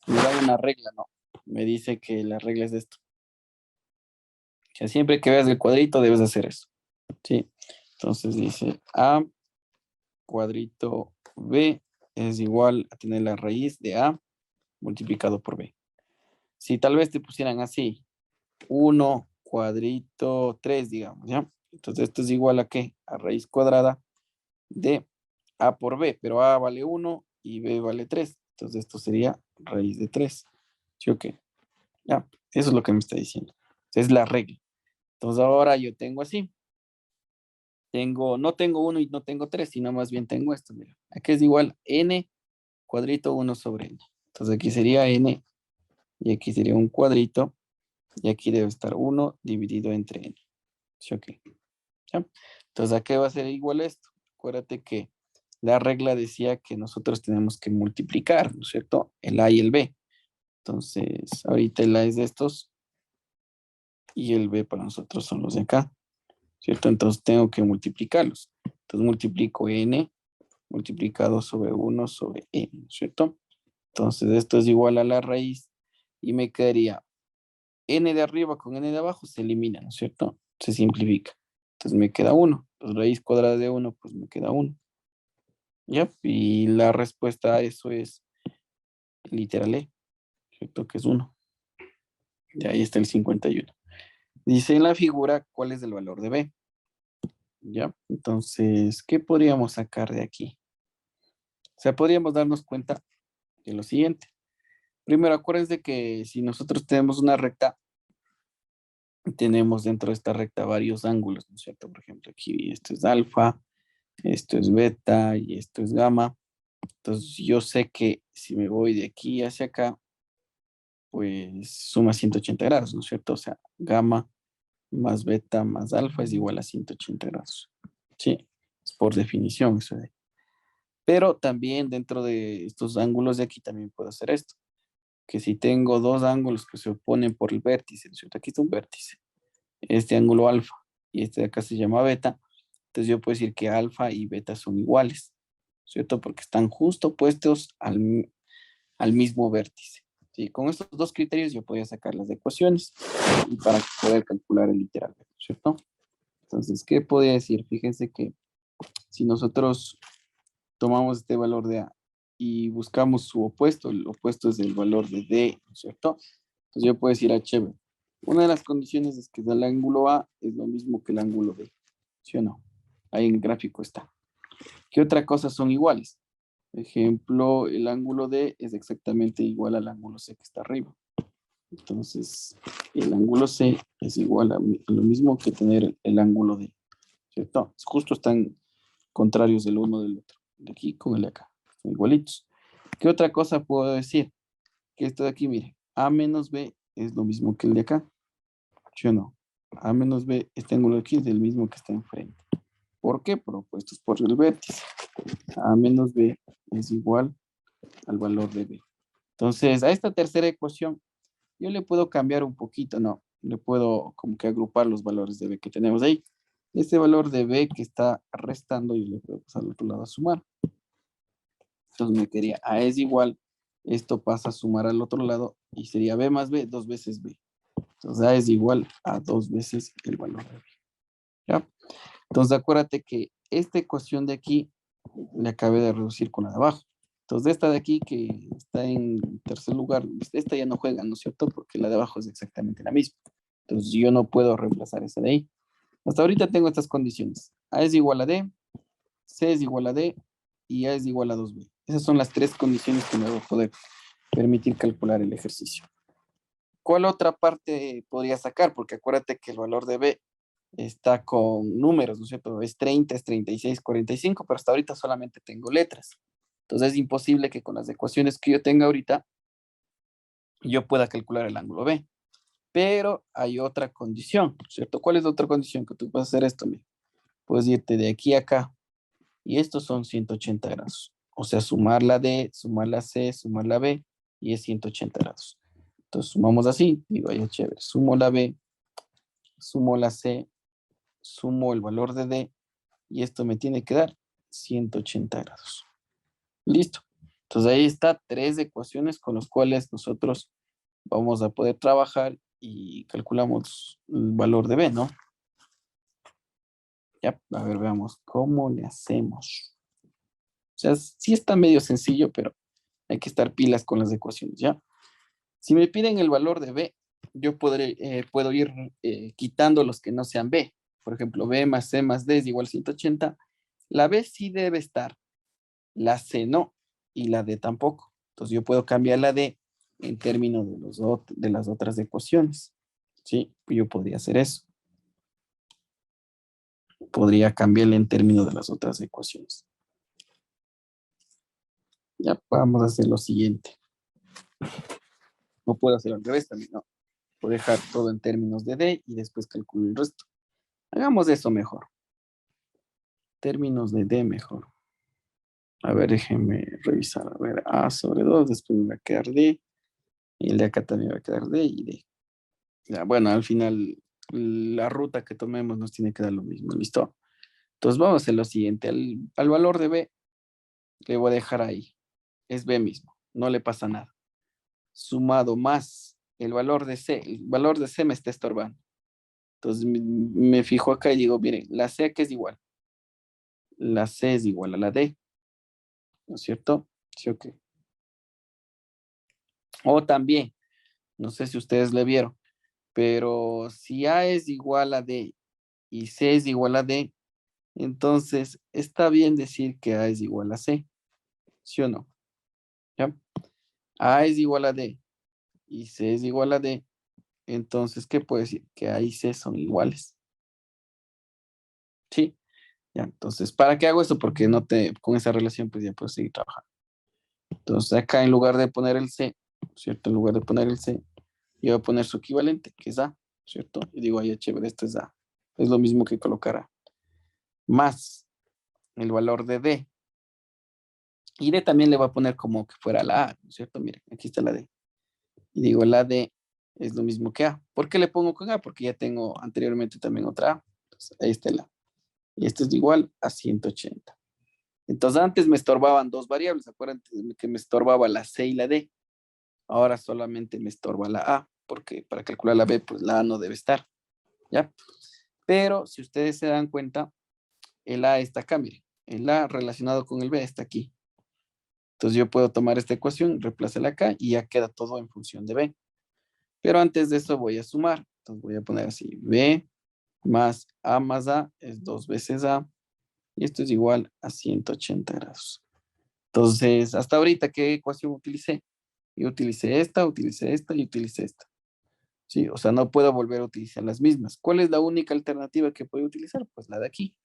me da una regla, ¿no? Me dice que la regla es esto. O sea, siempre que veas el cuadrito debes hacer eso. ¿Sí? Entonces dice A cuadrito B es igual a tener la raíz de A multiplicado por B. Si tal vez te pusieran así, 1 cuadrito 3, digamos, ¿ya? Entonces esto es igual a ¿qué? A raíz cuadrada de A por B, pero A vale 1 y B vale 3. Entonces esto sería raíz de 3. ¿Sí o qué? Ya, eso es lo que me está diciendo. Es la regla. Entonces ahora yo tengo así. No tengo 1 y no tengo 3, sino más bien tengo esto. Mira, aquí es igual N cuadrito 1 sobre N. Entonces aquí sería N y aquí sería un cuadrito y aquí debe estar 1 dividido entre N. ¿Sí o qué? ¿Ya? Entonces, ¿a qué va a ser igual esto? Acuérdate que la regla decía que nosotros tenemos que multiplicar, ¿no es cierto? El A y el B. Entonces, ahorita el A es de estos y el B para nosotros son los de acá, ¿cierto? Entonces tengo que multiplicarlos. Entonces multiplico N multiplicado sobre 1 sobre N, ¿no es cierto? Entonces esto es igual a la raíz y me quedaría N de arriba con N de abajo se elimina, ¿no es cierto? Se simplifica. Entonces me queda 1. Pues raíz cuadrada de 1, pues me queda 1. ¿Ya? Y la respuesta a eso es literal E, ¿cierto? Que es 1. Y ahí está el 51. Dice en la figura cuál es el valor de B. ¿Ya? Entonces, ¿qué podríamos sacar de aquí? O sea, podríamos darnos cuenta de lo siguiente. Primero, acuérdense que si nosotros tenemos una recta, tenemos dentro de esta recta varios ángulos, ¿no es cierto? Por ejemplo, aquí esto es alfa, esto es beta y esto es gamma. Entonces, yo sé que si me voy de aquí hacia acá, pues suma 180 grados, ¿no es cierto? O sea, gamma más beta más alfa es igual a 180 grados. Sí, es por definición eso de. Pero también dentro de estos ángulos de aquí también puedo hacer esto, que si tengo dos ángulos que se oponen por el vértice, ¿no es cierto? Aquí está un vértice, este ángulo alfa y este de acá se llama beta, entonces yo puedo decir que alfa y beta son iguales, ¿cierto? Porque están justo opuestos al mismo vértice. ¿Sí? Con estos dos criterios yo podía sacar las ecuaciones y para poder calcular el literal, ¿cierto? Entonces, ¿qué podría decir? Fíjense que si nosotros tomamos este valor de A y buscamos su opuesto, el opuesto es el valor de D, ¿no es cierto? Entonces yo puedo decir a chévere, una de las condiciones es que el ángulo A es lo mismo que el ángulo D, ¿sí o no? Ahí en el gráfico está. ¿Qué otra cosa son iguales? Ejemplo, el ángulo D es exactamente igual al ángulo C que está arriba. Entonces, el ángulo C es igual a lo mismo que tener el ángulo D, ¿cierto? Justo están contrarios del uno del otro. De aquí con el de acá. Son igualitos. ¿Qué otra cosa puedo decir? Que esto de aquí, mire, A menos B es lo mismo que el de acá. ¿Sí o no? A menos B, este ángulo de aquí es el mismo que está enfrente. ¿Por qué? Por opuestos por el vértice. A menos B es igual al valor de B. Entonces, a esta tercera ecuación, yo le puedo cambiar un poquito, ¿no? Le puedo como que agrupar los valores de B que tenemos ahí. Este valor de B que está restando, yo le puedo pasar al otro lado a sumar. Entonces me quedaría A es igual, esto pasa a sumar al otro lado y sería B más B, dos veces B. Entonces A es igual a dos veces el valor de B. ¿Ya? Entonces acuérdate que esta ecuación de aquí le acabé de reducir con la de abajo. Entonces esta de aquí que está en tercer lugar, esta ya no juega, ¿no es cierto? Porque la de abajo es exactamente la misma. Entonces yo no puedo reemplazar esa de ahí. Hasta ahorita tengo estas condiciones. A es igual a D, C es igual a D y A es igual a 2B. Esas son las tres condiciones que me va a poder permitir calcular el ejercicio. ¿Cuál otra parte podría sacar? Porque acuérdate que el valor de B está con números, ¿no es cierto? Es 30, es 36, 45, pero hasta ahorita solamente tengo letras. Entonces es imposible que con las ecuaciones que yo tenga ahorita yo pueda calcular el ángulo B. Pero hay otra condición, ¿cierto? ¿Cuál es la otra condición? Que tú puedes hacer esto, mira. Puedes irte de aquí a acá y estos son 180 grados. O sea, sumar la D, sumar la C, sumar la B y es 180 grados. Entonces sumamos así, digo, ya chévere. Sumo la B, sumo la C, sumo el valor de D y esto me tiene que dar 180 grados. Listo. Entonces ahí está tres ecuaciones con las cuales nosotros vamos a poder trabajar y calculamos el valor de B, ¿no? Ya, a ver, veamos cómo le hacemos. O sea, sí está medio sencillo, pero hay que estar pilas con las ecuaciones, ¿ya? Si me piden el valor de B, yo puedo ir quitando los que no sean B. Por ejemplo, B más C más D es igual a 180. La B sí debe estar, la C no, y la D tampoco. Entonces yo puedo cambiar la D en términos de las otras ecuaciones. ¿Sí? Yo podría hacer eso. Podría cambiarle en términos de las otras ecuaciones. Ya vamos a hacer lo siguiente. No puedo hacer al revés también, no. Puedo dejar todo en términos de D y después calculo el resto. Hagamos eso mejor. Términos de D mejor. A ver, déjenme revisar. A ver, A sobre 2, después me va a quedar D. Y el de acá también va a quedar D y D. Ya, bueno, al final la ruta que tomemos nos tiene que dar lo mismo. ¿Listo? Entonces vamos a hacer lo siguiente. Al valor de B le voy a dejar ahí. Es B mismo. No le pasa nada. Sumado más el valor de C. El valor de C me está estorbando. Entonces me fijo acá y digo, miren, la C que es igual. La C es igual a la D. ¿No es cierto? Sí, ok. O también, no sé si ustedes le vieron, Pero si A es igual a D y C es igual a D, entonces está bien decir que A es igual a C, ¿sí o no? ¿Ya? A es igual a D y C es igual a D, entonces, ¿qué puedo decir? Que A y C son iguales. Sí, ya, entonces, ¿para qué hago esto? Porque no te, con esa relación, pues ya puedo seguir trabajando. Entonces, acá en lugar de poner el C, ¿cierto? En lugar de poner el C, yo voy a poner su equivalente, que es A, ¿cierto? Y digo, ay, chévere, esto es A. Es lo mismo que colocar A. Más el valor de D. Y D también le voy a poner como que fuera la A, ¿cierto? Miren, aquí está la D. Y digo, la D es lo mismo que A. ¿Por qué le pongo con A? Porque ya tengo anteriormente también otra A. Entonces, ahí está la A. Y esto es igual a 180. Entonces antes me estorbaban dos variables. Acuérdense que me estorbaba la C y la D. Ahora solamente me estorba la A, porque para calcular la B, pues la A no debe estar. ¿Ya? Pero si ustedes se dan cuenta, el A está acá, miren. El A relacionado con el B está aquí. Entonces yo puedo tomar esta ecuación, reemplazarla acá y ya queda todo en función de B. Pero antes de eso voy a sumar. Entonces voy a poner así, B más A es 2 veces A. Y esto es igual a 180 grados. Entonces, hasta ahorita, ¿qué ecuación utilicé? Yo utilicé esta y utilicé esta. Sí, o sea, no puedo volver a utilizar las mismas. ¿Cuál es la única alternativa que puedo utilizar? Pues la de aquí.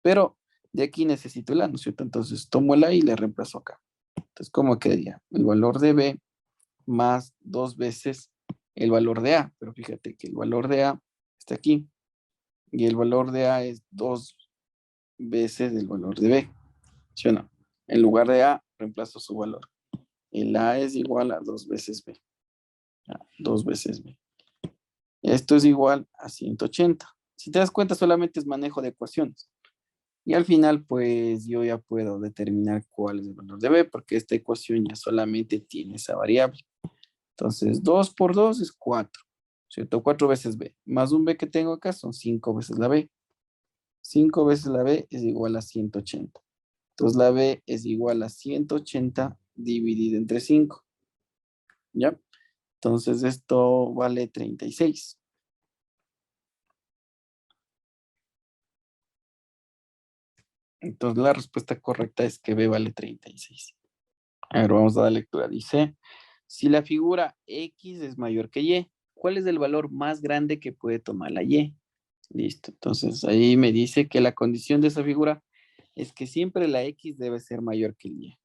Pero de aquí necesito el A, ¿no es cierto? Entonces tomo el A y le reemplazo acá. Entonces, ¿cómo quedaría? El valor de B más 2 veces el valor de A. Pero fíjate que el valor de A está aquí. Y el valor de A es 2 veces el valor de B. ¿Sí o no? En lugar de A, reemplazo su valor. El A es igual a 2 veces B. 2 veces B. Esto es igual a 180. Si te das cuenta, solamente es manejo de ecuaciones. Y al final, pues yo ya puedo determinar cuál es el valor de B, porque esta ecuación ya solamente tiene esa variable. Entonces, 2 por 2 es 4, ¿cierto? 4 veces B. Más un B que tengo acá son 5 veces la B. 5 veces la B es igual a 180. Entonces, la B es igual a 180 dividido entre 5. ¿Ya? Entonces, esto vale 36. Entonces, la respuesta correcta es que B vale 36. A ver, vamos a dar lectura. Dice, si la figura X es mayor que Y, ¿cuál es el valor más grande que puede tomar la Y? Listo. Entonces, ahí me dice que la condición de esa figura es que siempre la X debe ser mayor que el Y.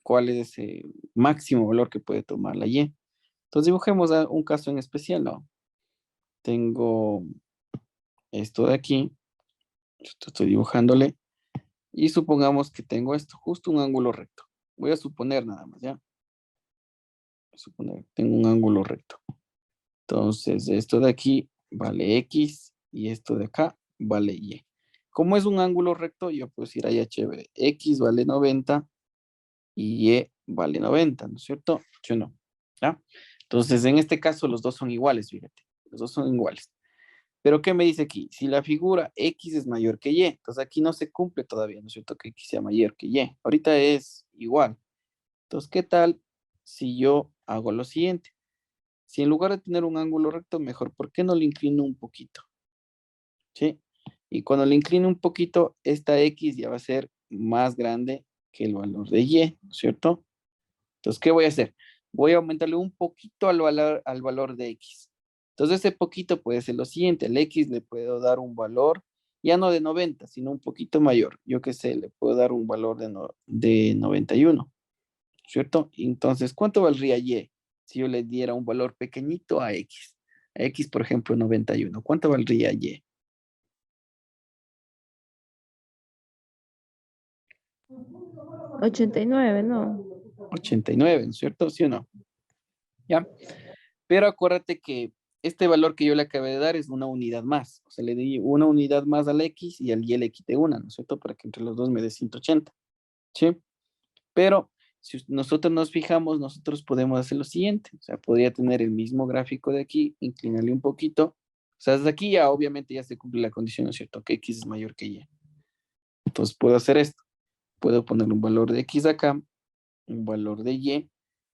¿Cuál es ese máximo valor que puede tomar la Y? Entonces, dibujemos un caso en especial, ¿no? Tengo esto de aquí. Esto estoy dibujándole. Y supongamos que tengo esto, justo un ángulo recto. Voy a suponer nada más, ¿ya? Suponer, tengo un ángulo recto. Entonces, esto de aquí vale X y esto de acá vale Y. Como es un ángulo recto, yo puedo decir, ya chévere, X vale 90 y Y vale 90, ¿no es cierto? ¿Sí o no? ¿Ya? Entonces, en este caso, los dos son iguales, fíjate. Los dos son iguales. Pero, ¿qué me dice aquí? Si la figura X es mayor que Y, entonces aquí no se cumple todavía, ¿no es cierto? Que X sea mayor que Y. Ahorita es igual. Entonces, ¿qué tal si yo hago lo siguiente? Si en lugar de tener un ángulo recto, mejor, ¿por qué no le inclino un poquito? ¿Sí? Y cuando le inclino un poquito, esta X ya va a ser más grande que el valor de Y, ¿no es cierto? Entonces, ¿qué voy a hacer? Voy a aumentarle un poquito al valor de X. Entonces, ese poquito puede ser lo siguiente. Al X le puedo dar un valor, ya no de 90, sino un poquito mayor. Yo qué sé, le puedo dar un valor de 91, ¿cierto? Entonces, ¿cuánto valdría Y si yo le diera un valor pequeñito a X? A X, por ejemplo, 91. ¿Cuánto valdría Y? 89, ¿no? 89, ¿no es cierto? ¿Sí o no? ¿Ya? Pero acuérdate que este valor que yo le acabé de dar es una unidad más. O sea, le di una unidad más al X y al Y le quité una, ¿no es cierto? Para que entre los dos me dé 180. ¿Sí? Pero si nosotros nos fijamos, nosotros podemos hacer lo siguiente. O sea, podría tener el mismo gráfico de aquí, inclinarle un poquito. O sea, desde aquí ya obviamente ya se cumple la condición, ¿no es cierto? Que X es mayor que Y. Entonces puedo hacer esto. Puedo poner un valor de X acá, un valor de Y,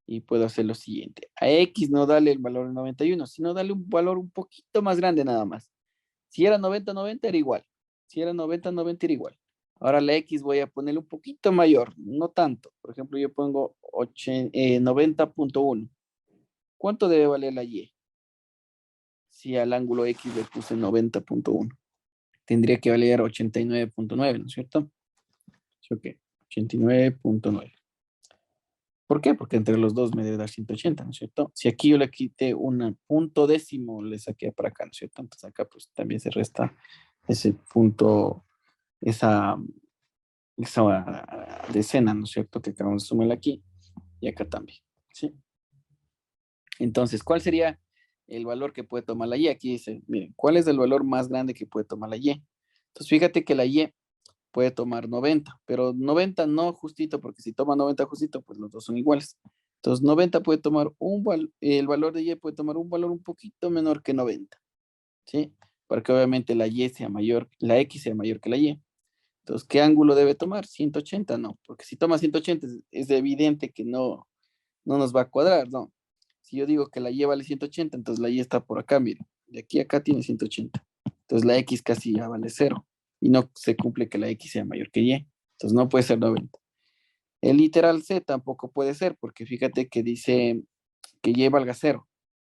Y puedo hacer lo siguiente. A X no dale el valor de 91, sino dale un valor un poquito más grande nada más. Si era 90, 90 era igual. Si era 90, 90 era igual. Ahora la X voy a ponerle un poquito mayor, no tanto. Por ejemplo, yo pongo 90.1. ¿Cuánto debe valer la Y? Si al ángulo X le puse 90.1. Tendría que valer 89.9, ¿no es cierto? ¿Sí o qué? 89.9. ¿Por qué? Porque entre los dos me debe dar 180, ¿no es cierto? Si aquí yo le quité un punto décimo, le saqué para acá, ¿no es cierto? Entonces acá pues también se resta ese punto, esa decena, ¿no es cierto? Que acabamos de sumarla aquí y acá también, ¿sí? Entonces, ¿cuál sería el valor que puede tomar la Y? Aquí dice, miren, ¿cuál es el valor más grande que puede tomar la Y? Entonces, fíjate que la Y puede tomar 90, pero 90 no justito, porque si toma 90 justito, pues los dos son iguales. Entonces, 90 puede tomar el valor de Y puede tomar un valor un poquito menor que 90, ¿sí? Para que obviamente la Y sea mayor, la X sea mayor que la Y. Entonces, ¿qué ángulo debe tomar? 180, no, porque si toma 180 es evidente que no nos va a cuadrar, ¿no? Si yo digo que la Y vale 180, entonces la Y está por acá, miren, de aquí a acá tiene 180. Entonces la X casi ya vale 0 y no se cumple que la X sea mayor que Y. Entonces no puede ser 90. El literal C tampoco puede ser porque fíjate que dice que Y valga 0.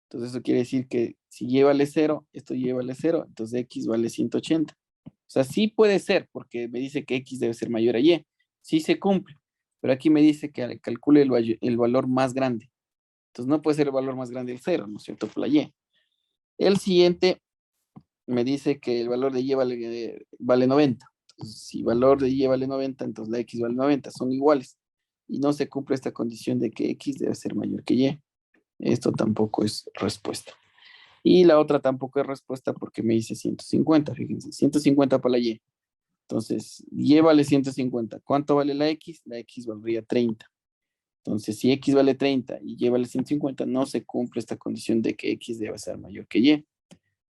Entonces eso quiere decir que si Y vale 0, esto Y vale 0, entonces X vale 180. O sea, sí puede ser porque me dice que X debe ser mayor a Y. Sí se cumple, pero aquí me dice que calcule el valor más grande. Entonces no puede ser el valor más grande el 0, ¿no es cierto? Por la Y. El siguiente me dice que el valor de Y vale 90. Entonces, si el valor de Y vale 90, entonces la X vale 90. Son iguales. Y no se cumple esta condición de que X debe ser mayor que Y. Esto tampoco es respuesta. Y la otra tampoco es respuesta porque me dice 150. Fíjense, 150 para la Y. Entonces, Y vale 150. ¿Cuánto vale la X? La X valdría 30. Entonces, si X vale 30 y Y vale 150, no se cumple esta condición de que X debe ser mayor que Y.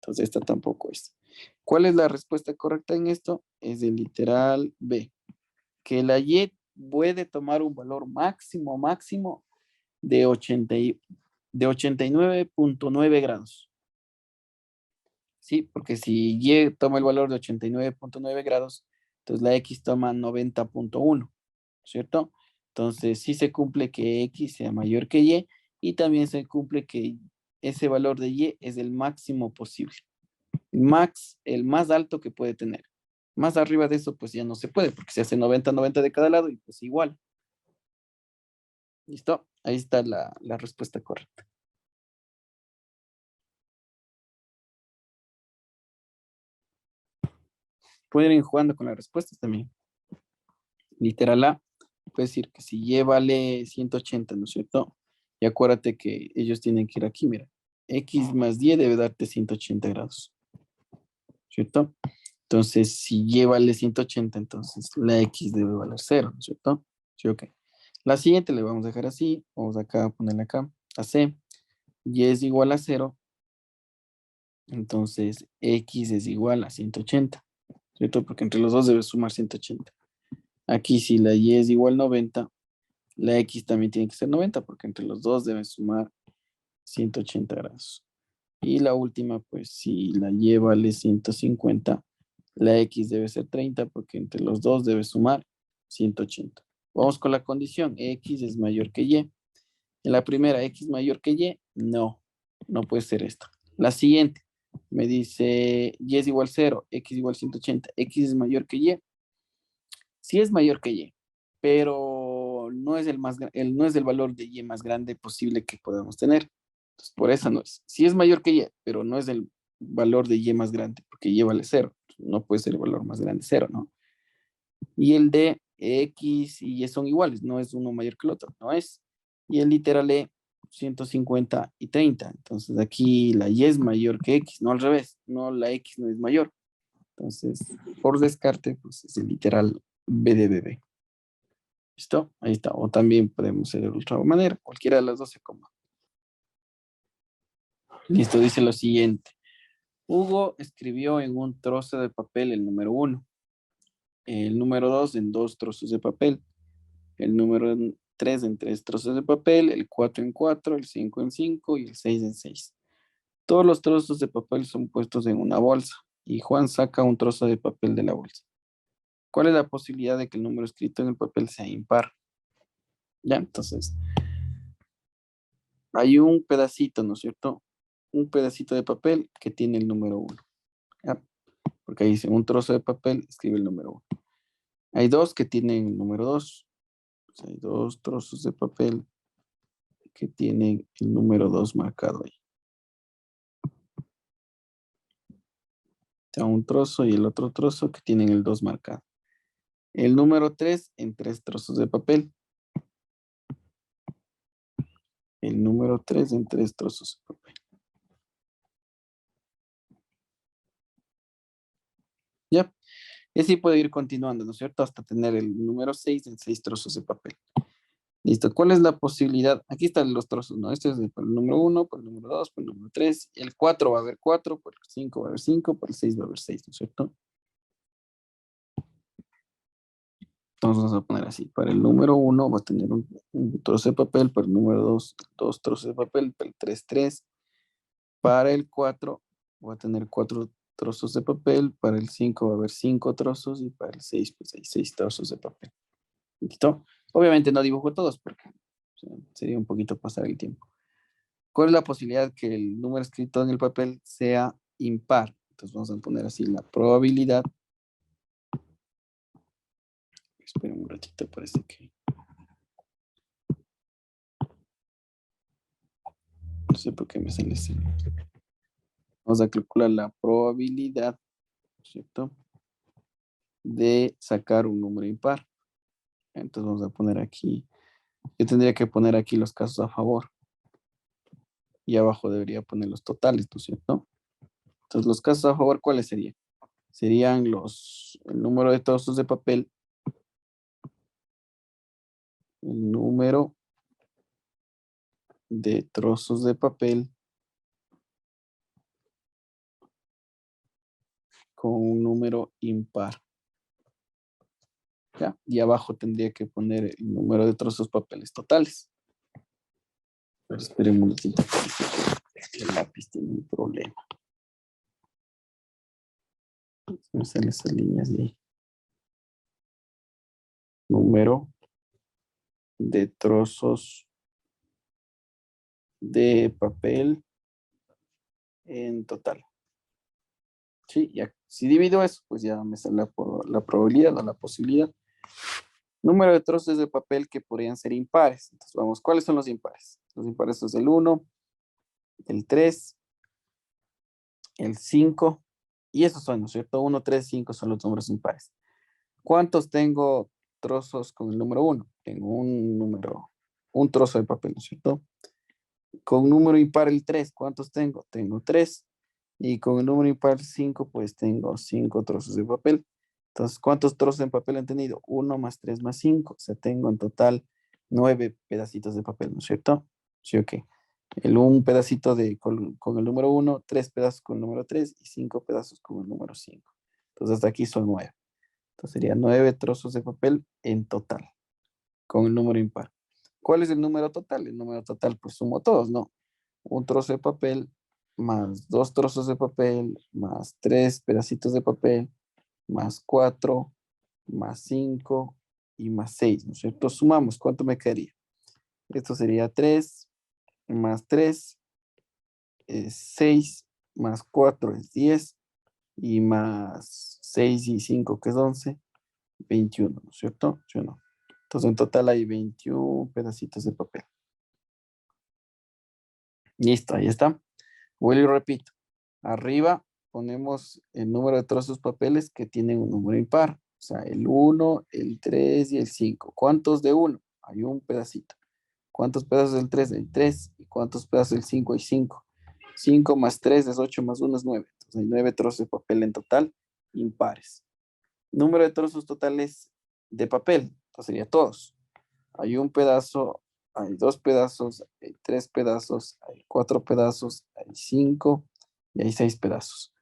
Entonces, esta tampoco es. ¿Cuál es la respuesta correcta en esto? Es el literal B. Que la Y puede tomar un valor máximo de 89.9 grados. Sí, porque si Y toma el valor de 89.9 grados, entonces la X toma 90.1, ¿cierto? Entonces sí se cumple que X sea mayor que y también se cumple que ese valor de Y es el máximo posible. El más alto que puede tener. Más arriba de eso, pues ya no se puede, porque se hace 90-90 de cada lado y pues igual. ¿Listo? Ahí está la respuesta correcta. Pueden ir jugando con las respuestas también. Literal A, puede decir que si Y vale 180, ¿no es cierto? Y acuérdate que ellos tienen que ir aquí, mira. X más Y debe darte 180 grados, ¿cierto? Entonces, si Y vale 180, entonces la X debe valer 0, ¿no es cierto? Sí, ok. La siguiente le vamos a dejar así. Vamos acá a ponerle acá. A C. Y es igual a 0. Entonces, X es igual a 180, ¿cierto? Porque entre los dos debe sumar 180. Aquí si la Y es igual a 90, la X también tiene que ser 90 porque entre los dos deben sumar 180 grados. Y la última, pues si la Y vale 150, la X debe ser 30 porque entre los dos debe sumar 180. Vamos con la condición, X es mayor que Y. En la primera, X mayor que Y, no puede ser esto. La siguiente, me dice Y es igual a 0, X igual a 180, X es mayor que Y. Sí es mayor que Y, pero no es no es el valor de Y más grande posible que podamos tener. Entonces, por eso no es. Sí es mayor que Y, pero no es el valor de Y más grande, porque Y vale 0. No puede ser el valor más grande, 0, ¿no? Y el de X y Y son iguales, no es uno mayor que el otro, no es. Y el literal E, 150 y 30. Entonces aquí la Y es mayor que X, no al revés, no la X no es mayor. Entonces, por descarte, pues es el literal B de bebé. ¿Listo? Ahí está. O también podemos hacer de otra manera. Cualquiera de las dos se coma. Listo, dice lo siguiente. Hugo escribió en un trozo de papel el número 1. El número 2 en 2 trozos de papel. El número 3 en 3 trozos de papel, el 4 en 4, el 5 en 5 y el 6 en 6. Todos los trozos de papel son puestos en una bolsa y Juan saca un trozo de papel de la bolsa. ¿Cuál es la posibilidad de que el número escrito en el papel sea impar? Ya, entonces, hay un pedacito, ¿no es cierto? Un pedacito de papel que tiene el número 1. ¿Ya? Porque ahí dice un trozo de papel, escribe el número 1. Hay dos que tienen el número 2. O sea, hay dos trozos de papel que tienen el número 2 marcado ahí. O sea, un trozo y el otro trozo que tienen el 2 marcado. El número 3 en 3 trozos de papel. El número 3 en 3 trozos de papel. Ya. Y así puede ir continuando, ¿no es cierto? Hasta tener el número 6 en 6 trozos de papel. Listo. ¿Cuál es la posibilidad? Aquí están los trozos, ¿no? Este es por el número 1, por el número 2, por el número 3. El 4 va a haber 4, por el 5 va a haber 5, por el 6 va a haber 6, ¿no es cierto? Entonces vamos a poner así. Para el número 1 va a tener un trozo de papel, para el número 2, 2 trozos de papel, para el 3, 3. Para el 4 va a tener 4 trozos de papel, para el 5 va a haber 5 trozos y para el 6 pues hay 6 trozos de papel. ¿Listo? Obviamente no dibujo todos porque sería un poquito pasar el tiempo. ¿Cuál es la posibilidad que el número escrito en el papel sea impar? Entonces vamos a poner así la probabilidad. Esperen un ratito, parece que... No sé por qué me sale así. Vamos a calcular la probabilidad, ¿cierto? De sacar un número impar. Entonces vamos a poner aquí, yo tendría que poner aquí los casos a favor. Y abajo debería poner los totales, ¿no es cierto? Entonces los casos a favor, ¿cuáles serían? Serían el número de trozos de papel, el número de trozos de papel con un número impar. ¿Ya? Y abajo tendría que poner el número de trozos de papeles totales. Pero esperen un momentito. El lápiz tiene un problema. Me salen esas líneas de ahí. Número de trozos de papel en total. Sí, ya. Si divido eso, pues ya me sale la probabilidad o la posibilidad. Número de trozos de papel que podrían ser impares. Entonces vamos, ¿cuáles son los impares? Los impares son el 1, el 3, el 5, y esos son, ¿no es cierto? 1, 3, 5 son los números impares. ¿Cuántos tengo trozos con el número 1? Tengo un trozo de papel, ¿no es cierto? Con número impar el 3, ¿cuántos tengo? Tengo 3. Y con el número impar 5, pues tengo 5 trozos de papel. Entonces, ¿cuántos trozos de papel han tenido? 1 más 3 más 5. O sea, tengo en total 9 pedacitos de papel, ¿no es cierto? Sí, ok. Un pedacito con el número 1, 3 pedazos con el número 3 y 5 pedazos con el número 5. Entonces, hasta aquí son 9. Entonces, serían 9 trozos de papel en total con el número impar. ¿Cuál es el número total? El número total, pues sumo todos, ¿no? Un trozo de papel más 2 trozos de papel más 3 pedacitos de papel más 4 más 5 y más 6, ¿no es cierto? Sumamos, ¿cuánto me quedaría? Esto sería 3 más 3 es 6 más 4 es 10 y más 6 y 5 que es 11, 21, ¿no es cierto? ¿Sí o no? Entonces en total hay 21 pedacitos de papel. Listo, ahí está. Vuelvo y repito. Arriba ponemos el número de trozos papeles que tienen un número impar. O sea, el 1, el 3 y el 5. ¿Cuántos de 1? Hay un pedacito. ¿Cuántos pedazos del 3? Hay 3. ¿Y cuántos pedazos del 5? Hay 5. 5 más 3 es 8 más 1 es 9. Entonces hay 9 trozos de papel en total impares. Número de trozos totales de papel. Entonces sería todos. Hay un pedazo, hay 2 pedazos, hay 3 pedazos, hay 4 pedazos, hay 5 y hay 6 pedazos.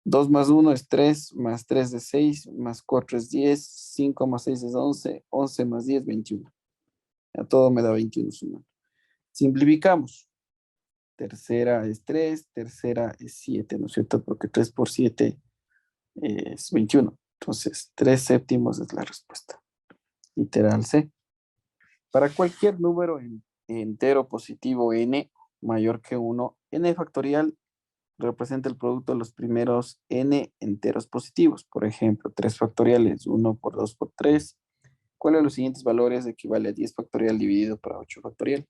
2 más 1 es 3, más 3 es 6, más 4 es 10, 5 más 6 es 11, 11 más 10, 21. Ya todo me da 21 sumando. Simplificamos. Tercera es 3, tercera es 7, ¿no es cierto? Porque 3 por 7 es 21. Entonces, 3 séptimos es la respuesta. Literal C. Para cualquier número entero positivo n mayor que 1, n factorial representa el producto de los primeros n enteros positivos. Por ejemplo, 3 factoriales, 1 por 2 por 3. ¿Cuál de los siguientes valores equivale a 10 factorial dividido por 8 factorial?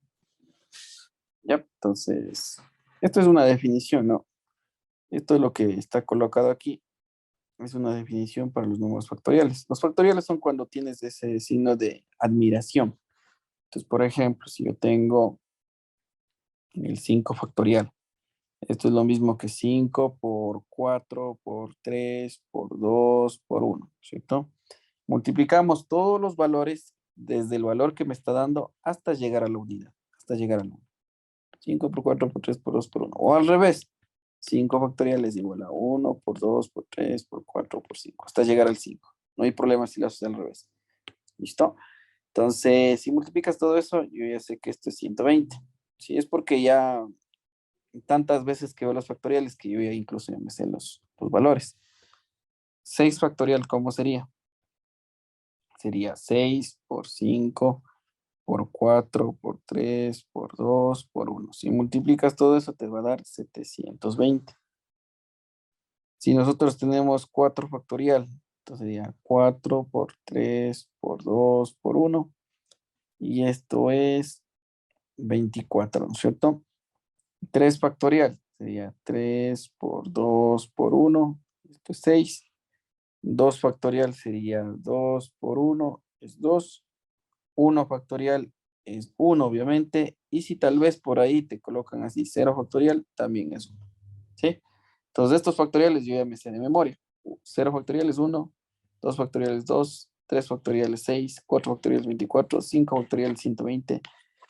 Ya, entonces, esto es una definición, ¿no? Esto es lo que está colocado aquí. Es una definición para los números factoriales. Los factoriales son cuando tienes ese signo de admiración. Entonces, por ejemplo, si yo tengo el 5 factorial, esto es lo mismo que 5 por 4 por 3 por 2 por 1, ¿cierto? Multiplicamos todos los valores desde el valor que me está dando hasta llegar a la unidad, hasta llegar al 1. 5 por 4 por 3 por 2 por 1. O al revés, 5 factorial es igual a 1 por 2 por 3 por 4 por 5, hasta llegar al 5. No hay problema si lo haces al revés. ¿Listo? Entonces, si multiplicas todo eso, yo ya sé que esto es 120. Sí, es porque ya tantas veces que veo los factoriales que yo ya incluso ya me sé los valores. 6 factorial, ¿cómo sería? Sería 6 por 5 por 4 por 3 por 2 por 1. Si multiplicas todo eso te va a dar 720. Si nosotros tenemos 4 factorial, entonces sería 4 por 3 por 2 por 1. Y esto es 24, ¿no es cierto? 3 factorial sería 3 por 2 por 1. Esto es 6. 2 factorial sería 2 por 1, es 2. 1 factorial es 1, obviamente. Y si tal vez por ahí te colocan así 0 factorial, también es 1. ¿Sí? Entonces estos factoriales yo ya me sé de memoria. 0 factorial es 1, 2 factorial es 2, 3 factorial es 6, 4 factorial es 24, 5 factorial es 120,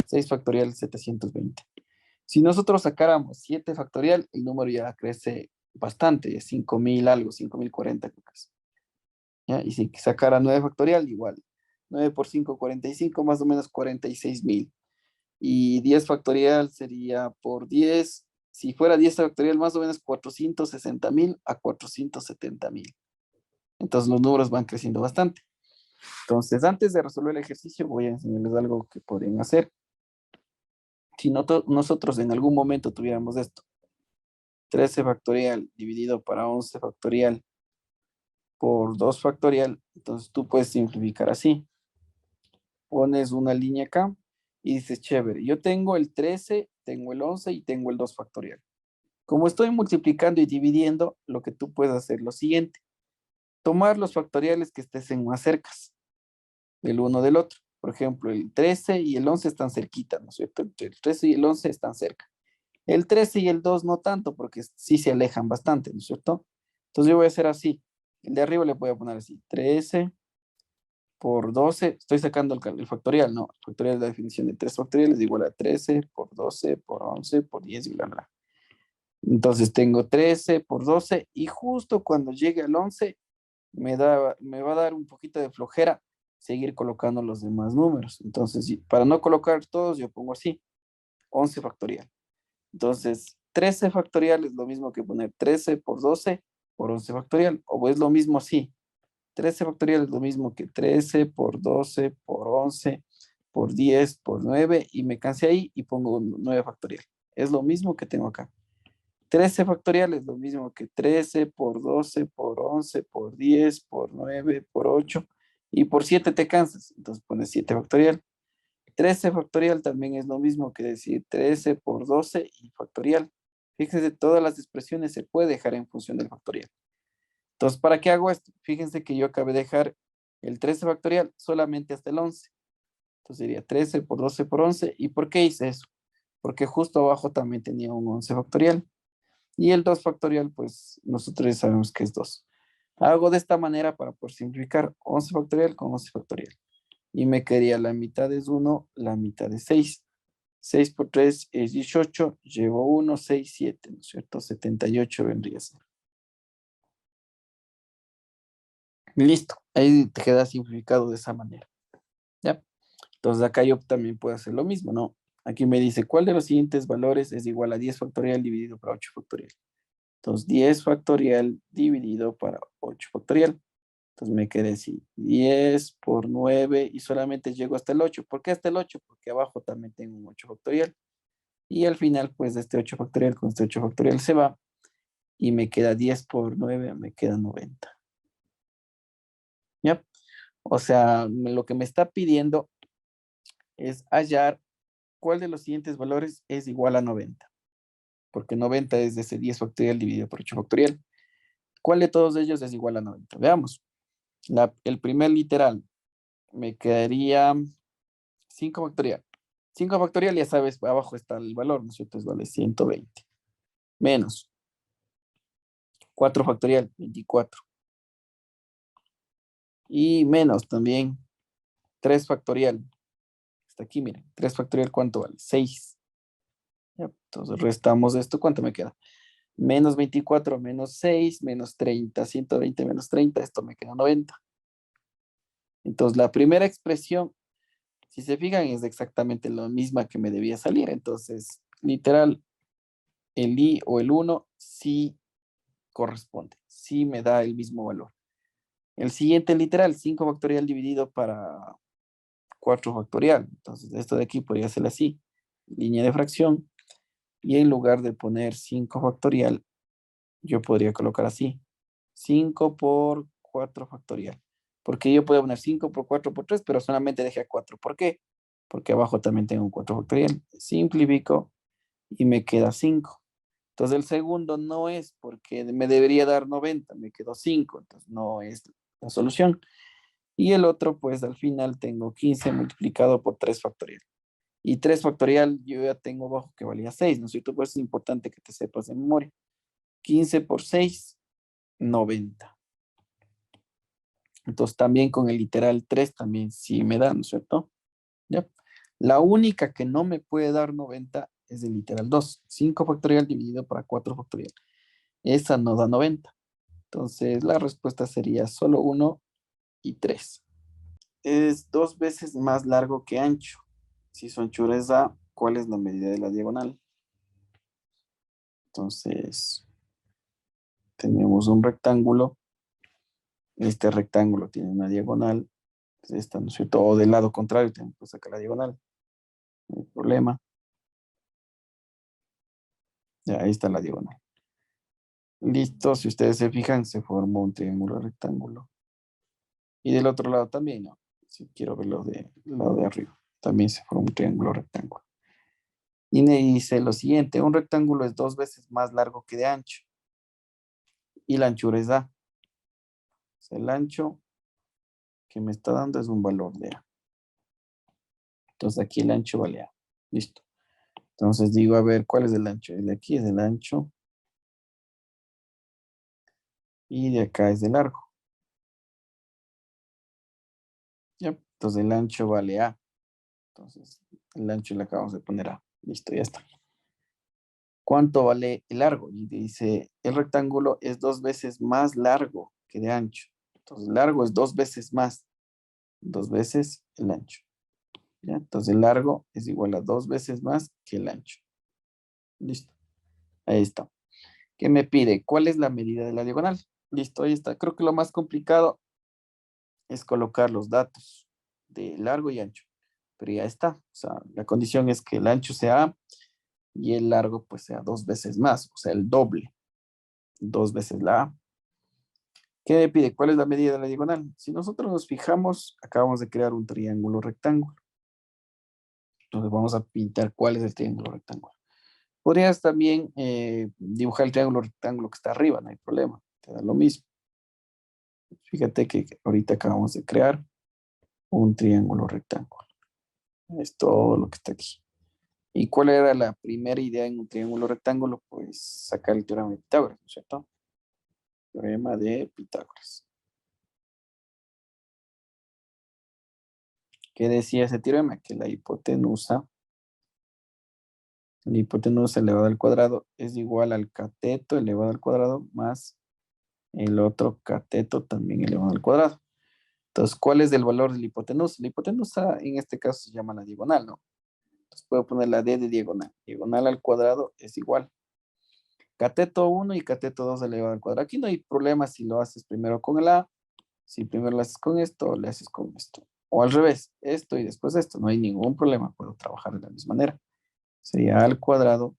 6 factorial es 720. Si nosotros sacáramos 7 factorial, el número ya crece bastante, es 5000 algo, 5040 creo que es. ¿Ya? Y si sacara 9 factorial, igual. 9 por 5, 45, más o menos 46,000. Y 10 factorial sería por 10. Si fuera 10 factorial, más o menos 460,000 a 470,000. Entonces los números van creciendo bastante. Entonces, antes de resolver el ejercicio, voy a enseñarles algo que podrían hacer. Si nosotros en algún momento tuviéramos esto, 13 factorial dividido para 11 factorial por 2 factorial, entonces tú puedes simplificar así. Pones una línea acá y dices, chévere, yo tengo el 13, tengo el 11 y tengo el 2 factorial. Como estoy multiplicando y dividiendo, lo que tú puedes hacer es lo siguiente. Tomar los factoriales que estén más cercas del uno del otro. Por ejemplo, el 13 y el 11 están cerquita, ¿no es cierto? Entre el 13 y el 11 están cerca. El 13 y el 2 no tanto, porque sí se alejan bastante, ¿no es cierto? Entonces yo voy a hacer así. El de arriba le voy a poner así. 13 por 12. Estoy sacando el factorial, ¿no? El factorial es la definición de 3 factoriales igual a 13 por 12 por 11 por 10 y bla, bla. Entonces tengo 13 por 12 y justo cuando llegue al 11 me va a dar un poquito de flojera seguir colocando los demás números. Entonces, para no colocar todos, yo pongo así, 11 factorial. Entonces, 13 factorial es lo mismo que poner 13 por 12 por 11 factorial. O es lo mismo así. 13 factorial es lo mismo que 13 por 12 por 11 por 10 por 9 y me cansé ahí y pongo 9 factorial. Es lo mismo que tengo acá. 13 factorial es lo mismo que 13 por 12 por 11 por 10 por 9 por 8 y por 7 te cansas. Entonces pones 7 factorial. 13 factorial también es lo mismo que decir 13 por 12 y factorial. Fíjense, todas las expresiones se puede dejar en función del factorial. Entonces, ¿para qué hago esto? Fíjense que yo acabé de dejar el 13 factorial solamente hasta el 11. Entonces sería 13 por 12 por 11. ¿Y por qué hice eso? Porque justo abajo también tenía un 11 factorial. Y el 2 factorial, pues nosotros ya sabemos que es 2. Hago de esta manera para poder simplificar 11 factorial con 11 factorial. Y me quedaría la mitad es 1, la mitad es 6. 6 por 3 es 18, llevo 1, 6, 7, ¿no es cierto? 78 vendría a ser. Listo, ahí te queda simplificado de esa manera. ¿Ya? Entonces acá yo también puedo hacer lo mismo, ¿no? Aquí me dice, ¿cuál de los siguientes valores es igual a 10 factorial dividido por 8 factorial? Entonces 10 factorial dividido para 8 factorial. Entonces me quedé así, 10 por 9 y solamente llego hasta el 8. ¿Por qué hasta el 8? Porque abajo también tengo un 8 factorial. Y al final, pues, este 8 factorial con este 8 factorial se va y me queda 10 por 9, me queda 90. ¿Ya? O sea, lo que me está pidiendo es hallar cuál de los siguientes valores es igual a 90. Porque 90 es de ese 10 factorial dividido por 8 factorial. ¿Cuál de todos ellos es igual a 90? Veamos. El primer literal me quedaría 5 factorial. 5 factorial, ya sabes, abajo está el valor, ¿no es cierto? Vale 120. Menos 4 factorial, 24. Y menos también 3 factorial. Hasta aquí, miren. 3 factorial, ¿cuánto vale? 6. ¿Ya? Entonces restamos esto, ¿cuánto me queda? Menos 24, menos 6, menos 30, 120 menos 30, esto me queda 90. Entonces la primera expresión, si se fijan, es exactamente la misma que me debía salir. Entonces, literal, el i o el 1 sí corresponde, sí me da el mismo valor. El siguiente literal, 5 factorial dividido para 4 factorial. Entonces, esto de aquí podría ser así, línea de fracción, y en lugar de poner 5 factorial, yo podría colocar así, 5 por 4 factorial. Porque yo puedo poner 5 por 4 por 3, pero solamente dejé a 4. ¿Por qué? Porque abajo también tengo un 4 factorial. Simplifico y me queda 5. Entonces el segundo no es porque me debería dar 90, me quedó 5, entonces no es la solución. Y el otro, pues al final tengo 15 multiplicado por 3 factorial. Y 3 factorial yo ya tengo abajo que valía 6, ¿no es cierto? Pues es importante que te sepas de memoria. 15 por 6, 90. Entonces también con el literal 3 también sí me da, ¿no es cierto? ¿Ya? La única que no me puede dar 90 es el literal 2. 5 factorial dividido para 4 factorial. Esa no da 90. Entonces la respuesta sería solo 1 y 3. Es 2 veces más largo que ancho. Si su anchura es A, ¿cuál es la medida de la diagonal? Entonces, tenemos un rectángulo. Este rectángulo tiene una diagonal. Esta, ¿no es cierto? O del lado contrario, tenemos que sacar la diagonal. No hay problema. Ya, ahí está la diagonal. Listo, si ustedes se fijan, se formó un triángulo rectángulo. Y del otro lado también, ¿no? Si quiero verlo del lado de arriba, también se forma un triángulo rectángulo. Y me dice lo siguiente, un rectángulo es 2 veces más largo que de ancho. Y la anchura es A. O sea, el ancho que me está dando es un valor de A. Entonces aquí el ancho vale A. Listo. Entonces digo, a ver, ¿cuál es el ancho? El de aquí es el ancho. Y de acá es de largo. ¿Ya? Entonces el ancho vale A. Entonces el ancho le acabamos de poner A. Listo, ya está. ¿Cuánto vale el largo? Y dice, el rectángulo es 2 veces más largo que de ancho. Entonces, largo es 2 veces más. 2 veces el ancho. ¿Ya? Entonces, el largo es igual a 2 veces más que el ancho. Listo. Ahí está. ¿Qué me pide? ¿Cuál es la medida de la diagonal? Listo, ahí está. Creo que lo más complicado es colocar los datos de largo y ancho. Pero ya está. O sea, la condición es que el ancho sea A y el largo pues sea 2 veces más. O sea, el doble. 2 veces la A. ¿Qué me pide? ¿Cuál es la medida de la diagonal? Si nosotros nos fijamos, acabamos de crear un triángulo rectángulo. Entonces vamos a pintar cuál es el triángulo rectángulo. Podrías también dibujar el triángulo rectángulo que está arriba, no hay problema, te da lo mismo. Fíjate que ahorita acabamos de crear un triángulo rectángulo. Es todo lo que está aquí. ¿Y cuál era la primera idea en un triángulo rectángulo? Pues sacar el teorema de Pitágoras, ¿no es cierto? Teorema de Pitágoras. ¿Qué decía ese teorema? Que la hipotenusa elevado al cuadrado es igual al cateto elevado al cuadrado más el otro cateto también elevado al cuadrado. Entonces, ¿cuál es el valor de la hipotenusa? La hipotenusa en este caso se llama la diagonal, ¿no? Entonces puedo poner la d de diagonal. Diagonal al cuadrado es igual. Cateto 1 y cateto 2 elevado al cuadrado. Aquí no hay problema si lo haces primero con el a, si primero lo haces con esto o le haces con esto. O al revés, esto y después esto. No hay ningún problema. Puedo trabajar de la misma manera. Sería a al cuadrado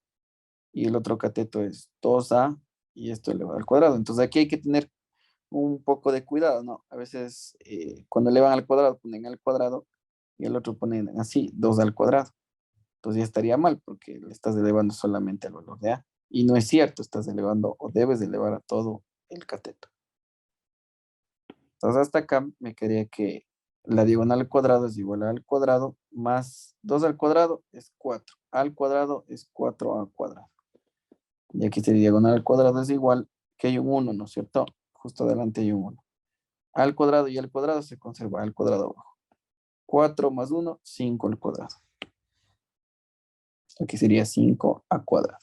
y el otro cateto es 2a y esto elevado al cuadrado. Entonces aquí hay que tener un poco de cuidado, ¿no? A veces cuando elevan al cuadrado ponen al cuadrado y el otro ponen así, 2 al cuadrado. Entonces ya estaría mal porque le estás elevando solamente al valor de a. Y no es cierto, estás elevando o debes de elevar a todo el cateto. Entonces hasta acá me quedaría que la diagonal al cuadrado es igual a al cuadrado más 2 al cuadrado es 4. Al cuadrado es 4 al cuadrado. Y aquí sería diagonal al cuadrado es igual que hay un 1, ¿no es cierto? Justo adelante hay un 1. Al cuadrado y al cuadrado se conserva al cuadrado abajo. 4 más 1, 5 al cuadrado. Aquí sería 5 a cuadrado.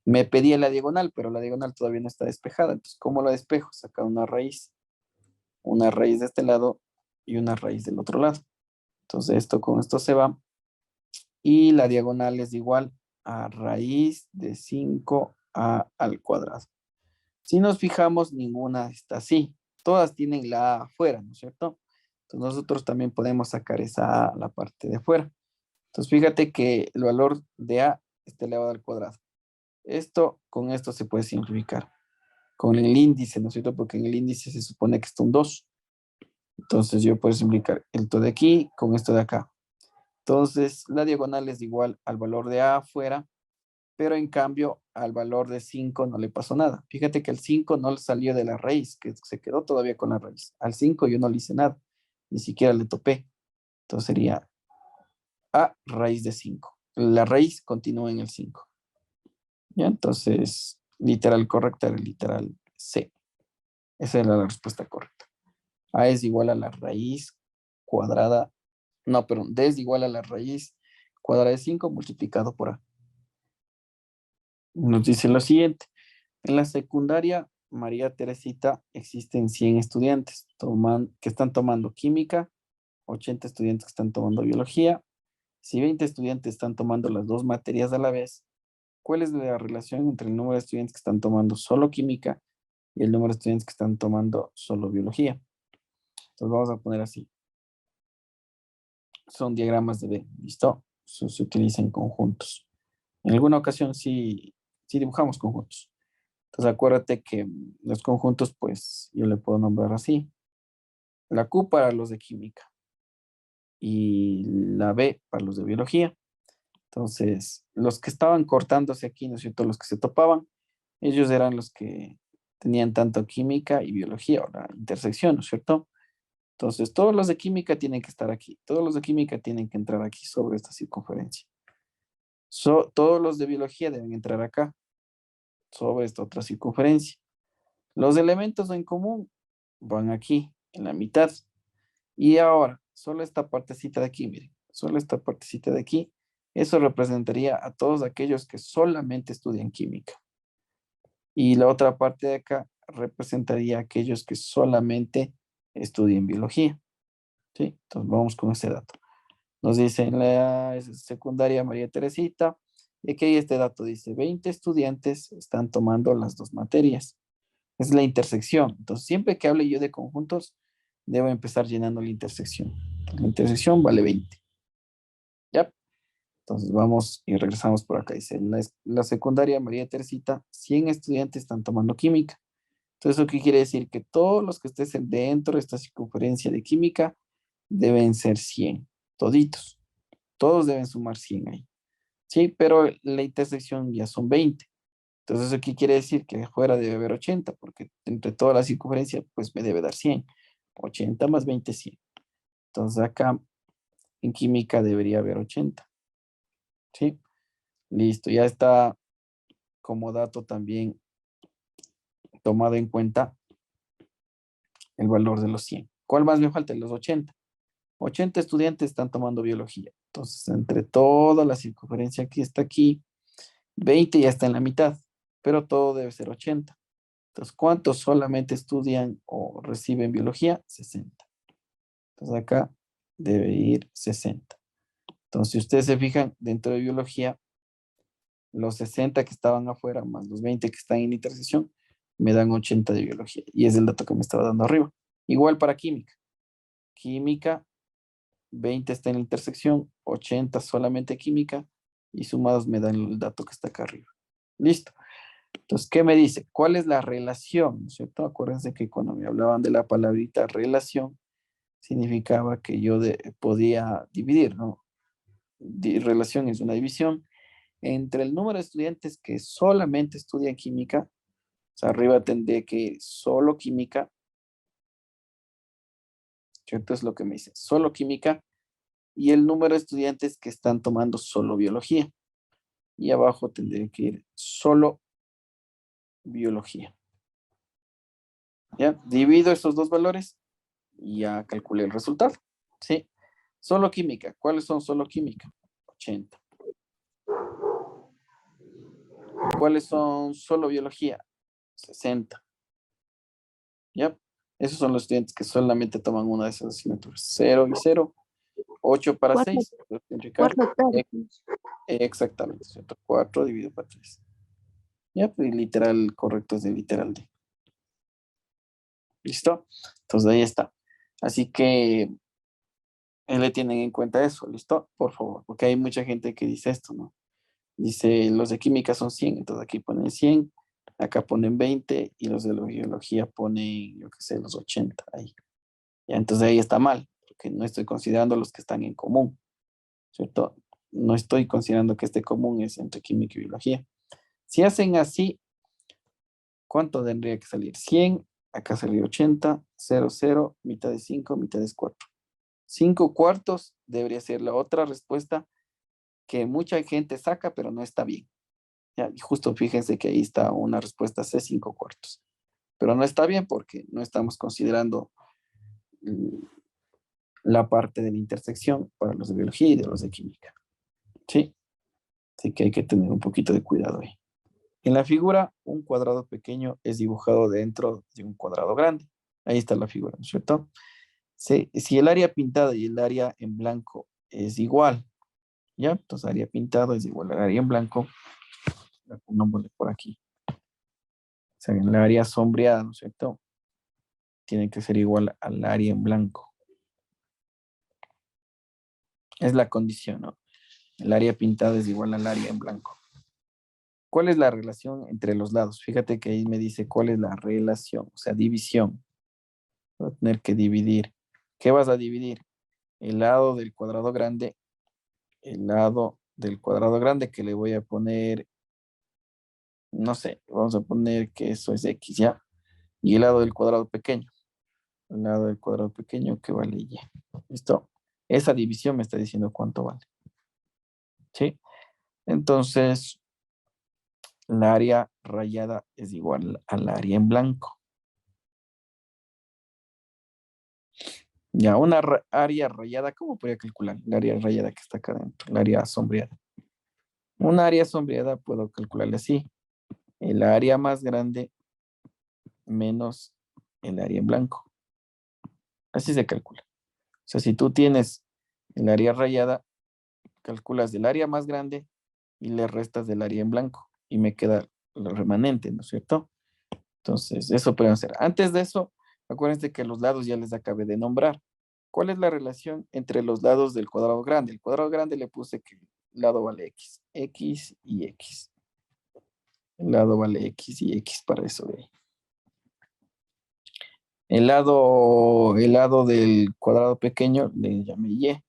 Me pedía la diagonal, pero la diagonal todavía no está despejada. Entonces, ¿cómo la despejo? Saca una raíz. Una raíz de este lado y una raíz del otro lado. Entonces, esto con esto se va. Y la diagonal es igual a raíz de 5a al cuadrado. Si nos fijamos, ninguna está así. Todas tienen la a afuera, ¿no es cierto? Entonces, nosotros también podemos sacar esa a a la parte de afuera. Entonces, fíjate que el valor de a está elevado al cuadrado. Esto con esto se puede simplificar. Con el índice, ¿no es cierto? Porque en el índice se supone que está un 2. Entonces yo puedo simplificar esto de aquí con esto de acá. Entonces la diagonal es igual al valor de a afuera, pero en cambio al valor de 5 no le pasó nada. Fíjate que el 5 no le salió de la raíz, que se quedó todavía con la raíz. Al 5 yo no le hice nada, ni siquiera le topé. Entonces sería a raíz de 5. La raíz continúa en el 5. ¿Ya? Entonces, literal correcta era literal C. Esa era la respuesta correcta. A es igual a la raíz cuadrada, no, perdón, D es igual a la raíz cuadrada de 5 multiplicado por A. Nos dice lo siguiente. En la secundaria María Teresita existen 100 estudiantes que están tomando química, 80 estudiantes que están tomando biología. Si 20 estudiantes están tomando las dos materias a la vez, ¿cuál es la relación entre el número de estudiantes que están tomando solo química y el número de estudiantes que están tomando solo biología? Entonces vamos a poner así. Son diagramas de B, ¿listo? Eso se utiliza en conjuntos. En alguna ocasión sí dibujamos conjuntos. Entonces acuérdate que los conjuntos, pues yo le puedo nombrar así. La Q para los de química y la B para los de biología. Entonces, los que estaban cortándose aquí, ¿no es cierto? Los que se topaban, ellos eran los que tenían tanto química y biología, o la intersección, ¿no es cierto? Entonces, todos los de química tienen que estar aquí. Todos los de química tienen que entrar aquí sobre esta circunferencia. Todos los de biología deben entrar acá, sobre esta otra circunferencia. Los elementos en común van aquí, en la mitad. Y ahora, solo esta partecita de aquí, miren, solo esta partecita de aquí, eso representaría a todos aquellos que solamente estudian química. Y la otra parte de acá representaría a aquellos que solamente estudian biología. ¿Sí? Entonces vamos con ese dato. Nos dice en la secundaria María Teresita, y aquí este dato dice, 20 estudiantes están tomando las dos materias. Es la intersección. Entonces, siempre que hable yo de conjuntos, debo empezar llenando la intersección. La intersección vale 20. ¿Ya? Entonces vamos y regresamos por acá. Dice, la secundaria María Teresita, 100 estudiantes están tomando química. Entonces, ¿eso qué quiere decir? Que todos los que estén dentro de esta circunferencia de química deben ser 100. Toditos. Todos deben sumar 100 ahí. Sí, pero la intersección ya son 20. Entonces, ¿eso qué quiere decir? Que afuera debe haber 80, porque entre toda la circunferencia, pues me debe dar 100. 80 más 20, 100. Entonces, acá en química debería haber 80. ¿Sí? Listo, ya está como dato también tomado en cuenta el valor de los 100. ¿Cuál más me falta? Los 80. 80 estudiantes están tomando biología. Entonces, entre toda la circunferencia que está aquí, 20 ya está en la mitad, pero todo debe ser 80. Entonces, ¿cuántos solamente estudian o reciben biología? 60. Entonces acá debe ir 60. Entonces, si ustedes se fijan, dentro de biología, los 60 que estaban afuera más los 20 que están en intersección, me dan 80 de biología. Y es el dato que me estaba dando arriba. Igual para química. Química, 20 está en la intersección, 80 solamente química, y sumados me dan el dato que está acá arriba. Listo. Entonces, ¿qué me dice? ¿Cuál es la relación? ¿No es cierto? Acuérdense que cuando me hablaban de la palabrita relación, significaba que yo podía dividir, ¿no? Relación es una división entre el número de estudiantes que solamente estudian química, o sea, arriba tendría que ir solo química, ¿cierto? Es lo que me dice, solo química, y el número de estudiantes que están tomando solo biología. Y abajo tendría que ir solo biología. ¿Ya? Divido estos dos valores y ya calculé el resultado. ¿Sí? Solo química. ¿Cuáles son solo química? 80. ¿Cuáles son solo biología? 60. ¿Ya? Esos son los estudiantes que solamente toman una de esas asignaturas. 0 y 0. 8 para Cuatro, 6. cuatro tercios. Exactamente, ¿cierto? 4 dividido por 3. Ya, pues literal correcto es de literal D. ¿Listo? Entonces ahí está. Así que le tienen en cuenta eso, ¿listo? Por favor, porque hay mucha gente que dice esto, ¿no? Dice, los de química son 100, entonces aquí ponen 100, acá ponen 20 y los de la biología ponen, yo qué sé, los 80 ahí. Ya, entonces ahí está mal, porque no estoy considerando los que están en común, ¿cierto? No estoy considerando que este común es entre química y biología. Si hacen así, ¿cuánto tendría que salir? 100, acá salió 80, 0, 0, mitad de 5, mitad de 4. 5 cuartos debería ser la otra respuesta que mucha gente saca, pero no está bien. ¿Ya? Y justo fíjense que ahí está una respuesta C, 5 cuartos. Pero no está bien porque no estamos considerando la parte de la intersección para los de biología y de los de química. ¿Sí? Así que hay que tener un poquito de cuidado ahí. En la figura, un cuadrado pequeño es dibujado dentro de un cuadrado grande. Ahí está la figura, ¿no es cierto? Si el área pintada y el área en blanco es igual, ¿ya? Entonces, área pintado es igual al área en blanco. La pongámosle por aquí. O sea, en el área sombreada, ¿no es cierto? Tiene que ser igual al área en blanco. Es la condición, ¿no? El área pintada es igual al área en blanco. ¿Cuál es la relación entre los lados? Fíjate que ahí me dice cuál es la relación, o sea, división. Voy a tener que dividir. ¿Qué vas a dividir? El lado del cuadrado grande, el lado del cuadrado grande que le voy a poner, no sé, vamos a poner que eso es X, ¿ya? Y el lado del cuadrado pequeño, el lado del cuadrado pequeño que vale Y. ¿Listo? Esa división me está diciendo cuánto vale. ¿Sí? Entonces, la área rayada es igual al área en blanco. Ya, una área rayada, ¿cómo podría calcular el área rayada que está acá adentro? El área sombreada. Un área sombreada puedo calcularle así. El área más grande menos el área en blanco. Así se calcula. O sea, si tú tienes el área rayada, calculas del área más grande y le restas del área en blanco. Y me queda lo remanente, ¿no es cierto? Entonces, eso pueden hacer. Antes de eso, acuérdense que los lados ya les acabé de nombrar. ¿Cuál es la relación entre los lados del cuadrado grande? El cuadrado grande le puse que el lado vale X. X y X. El lado vale X y X para eso de ahí. El lado del cuadrado pequeño le llamé Y.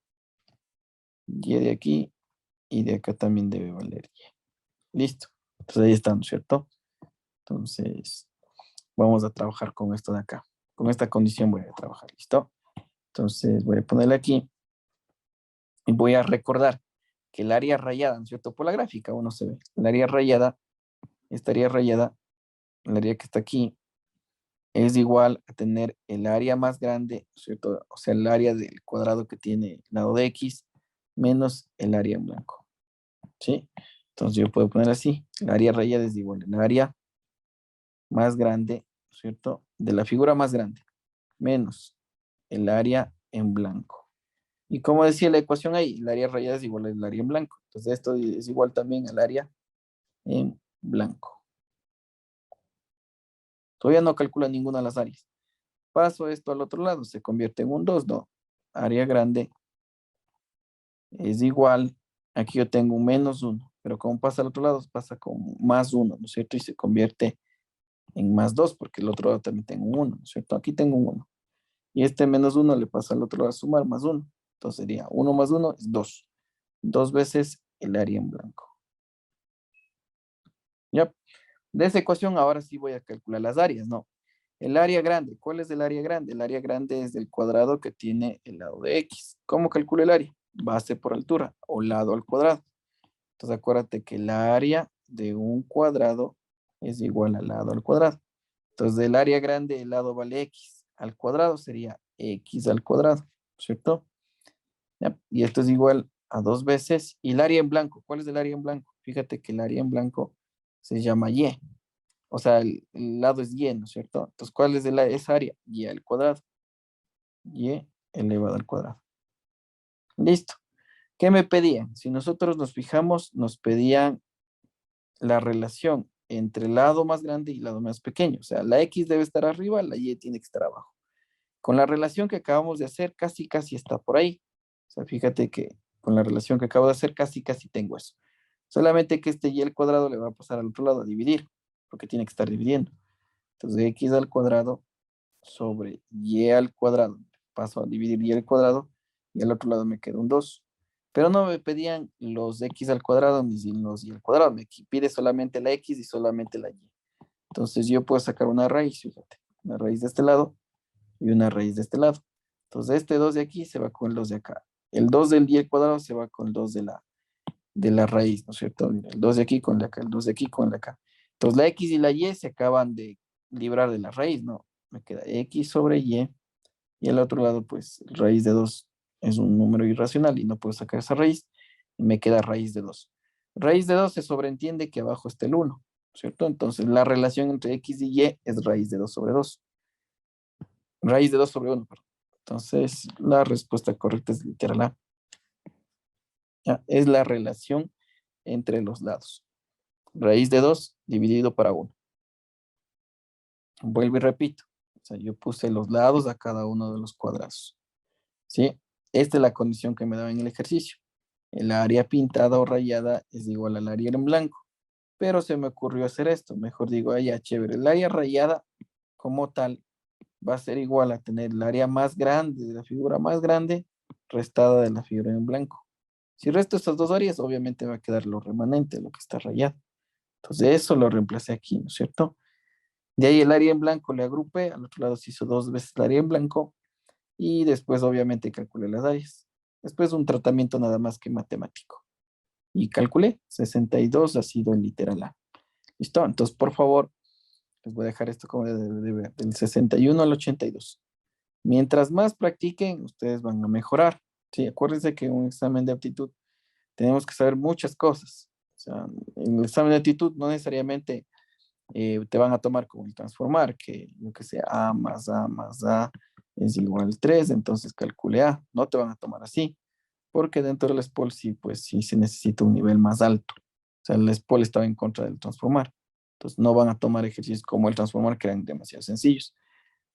Y de aquí y de acá también debe valer Y. Listo. Entonces ahí está, ¿no es cierto? Entonces, vamos a trabajar con esto de acá. Con esta condición voy a trabajar, ¿listo? Entonces voy a ponerle aquí y voy a recordar que el área rayada, ¿no es cierto? Por la gráfica uno se ve. El área rayada, estaría rayada, el área que está aquí, es igual a tener el área más grande, ¿no es cierto? O sea, el área del cuadrado que tiene el lado de X menos el área en blanco, ¿sí? Entonces yo puedo poner así, el área rayada es igual al área más grande, ¿no es cierto? De la figura más grande, menos el área en blanco. Y como decía la ecuación ahí, el área rayada es igual al área en blanco. Entonces esto es igual también al área en blanco. Todavía no calcula ninguna de las áreas. Paso esto al otro lado, se convierte en un 2, no. Área grande es igual, aquí yo tengo un menos 1, pero como pasa al otro lado, pasa con más 1, ¿no es cierto? Y se convierte en más 2, porque el otro lado también tengo un 1, ¿no es cierto? Aquí tengo un 1. Y este menos 1 le pasa al otro lado a sumar más 1. Entonces sería 1 más 1 es 2. 2 veces el área en blanco. ¿Ya? De esa ecuación ahora sí voy a calcular las áreas, ¿no? El área grande, ¿cuál es el área grande? El área grande es del cuadrado que tiene el lado de X. ¿Cómo calculo el área? Base por altura o lado al cuadrado. Entonces acuérdate que el área de un cuadrado es igual al lado al cuadrado. Entonces del área grande el lado vale X. Al cuadrado sería X al cuadrado, ¿cierto? ¿Ya? Y esto es igual a 2 veces. Y el área en blanco, ¿cuál es el área en blanco? Fíjate que el área en blanco se llama Y. O sea, el lado es Y, ¿no es cierto? Entonces, ¿cuál es esa área? Y al cuadrado. Y elevado al cuadrado. Listo. ¿Qué me pedían? Si nosotros nos fijamos, nos pedían la relación entre el lado más grande y el lado más pequeño. O sea, la X debe estar arriba, la Y tiene que estar abajo. Con la relación que acabamos de hacer, casi está por ahí. O sea, fíjate que con la relación que acabo de hacer, casi tengo eso. Solamente que este Y al cuadrado le va a pasar al otro lado a dividir, porque tiene que estar dividiendo. Entonces, X al cuadrado sobre Y al cuadrado. Paso a dividir Y al cuadrado y al otro lado me queda un 2. Pero no me pedían los X al cuadrado ni los Y al cuadrado. Me pide solamente la X y solamente la Y. Entonces yo puedo sacar una raíz, fíjate. Una raíz de este lado y una raíz de este lado. Entonces este 2 de aquí se va con el 2 de acá. El 2 del Y al cuadrado se va con el 2 de la raíz, ¿no es cierto? El 2 de aquí con el de acá, el 2 de aquí con el de acá. Entonces la X y la Y se acaban de librar de la raíz, ¿no? Me queda X sobre Y y al otro lado, pues, raíz de 2 es un número irracional y no puedo sacar esa raíz y me queda raíz de 2. Raíz de 2 se sobreentiende que abajo está el 1, ¿cierto? Entonces la relación entre X y Y es raíz de 2 sobre 2. Raíz de 2 sobre 1, perdón. Entonces la respuesta correcta es literal A. Ya, es la relación entre los lados. Raíz de 2 dividido para 1. Vuelvo y repito. O sea, yo puse los lados a cada uno de los cuadrados. ¿Sí? Esta es la condición que me daba en el ejercicio. El área pintada o rayada es igual al área en blanco. Pero se me ocurrió hacer esto. Mejor digo, ya chévere. El área rayada como tal va a ser igual a tener el área más grande de la figura más grande restada de la figura en blanco. Si resto estas dos áreas, obviamente va a quedar lo remanente, lo que está rayado. Entonces eso lo reemplacé aquí, ¿no es cierto? De ahí el área en blanco le agrupé, al otro lado se hizo 2 veces el área en blanco y después obviamente calculé las áreas. Después un tratamiento nada más que matemático. Y calculé, 62 ha sido el literal A. ¿Listo? Entonces, por favor, les voy a dejar esto como del 61 al 82. Mientras más practiquen, ustedes van a mejorar. Sí, acuérdense que en un examen de aptitud tenemos que saber muchas cosas. O sea, en el examen de aptitud no necesariamente te van a tomar como el transformar, que yo que sé, A más A es igual a 3, entonces calcule A. No te van a tomar así, porque dentro del SPOL sí, pues sí se necesita un nivel más alto. O sea, el SPOL estaba en contra del transformar. Entonces no van a tomar ejercicios como el transformar, que eran demasiado sencillos.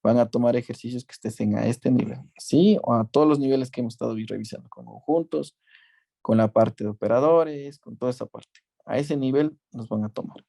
Van a tomar ejercicios que estén a este nivel, ¿sí? O a todos los niveles que hemos estado revisando, con conjuntos, con la parte de operadores, con toda esa parte. A ese nivel nos van a tomar.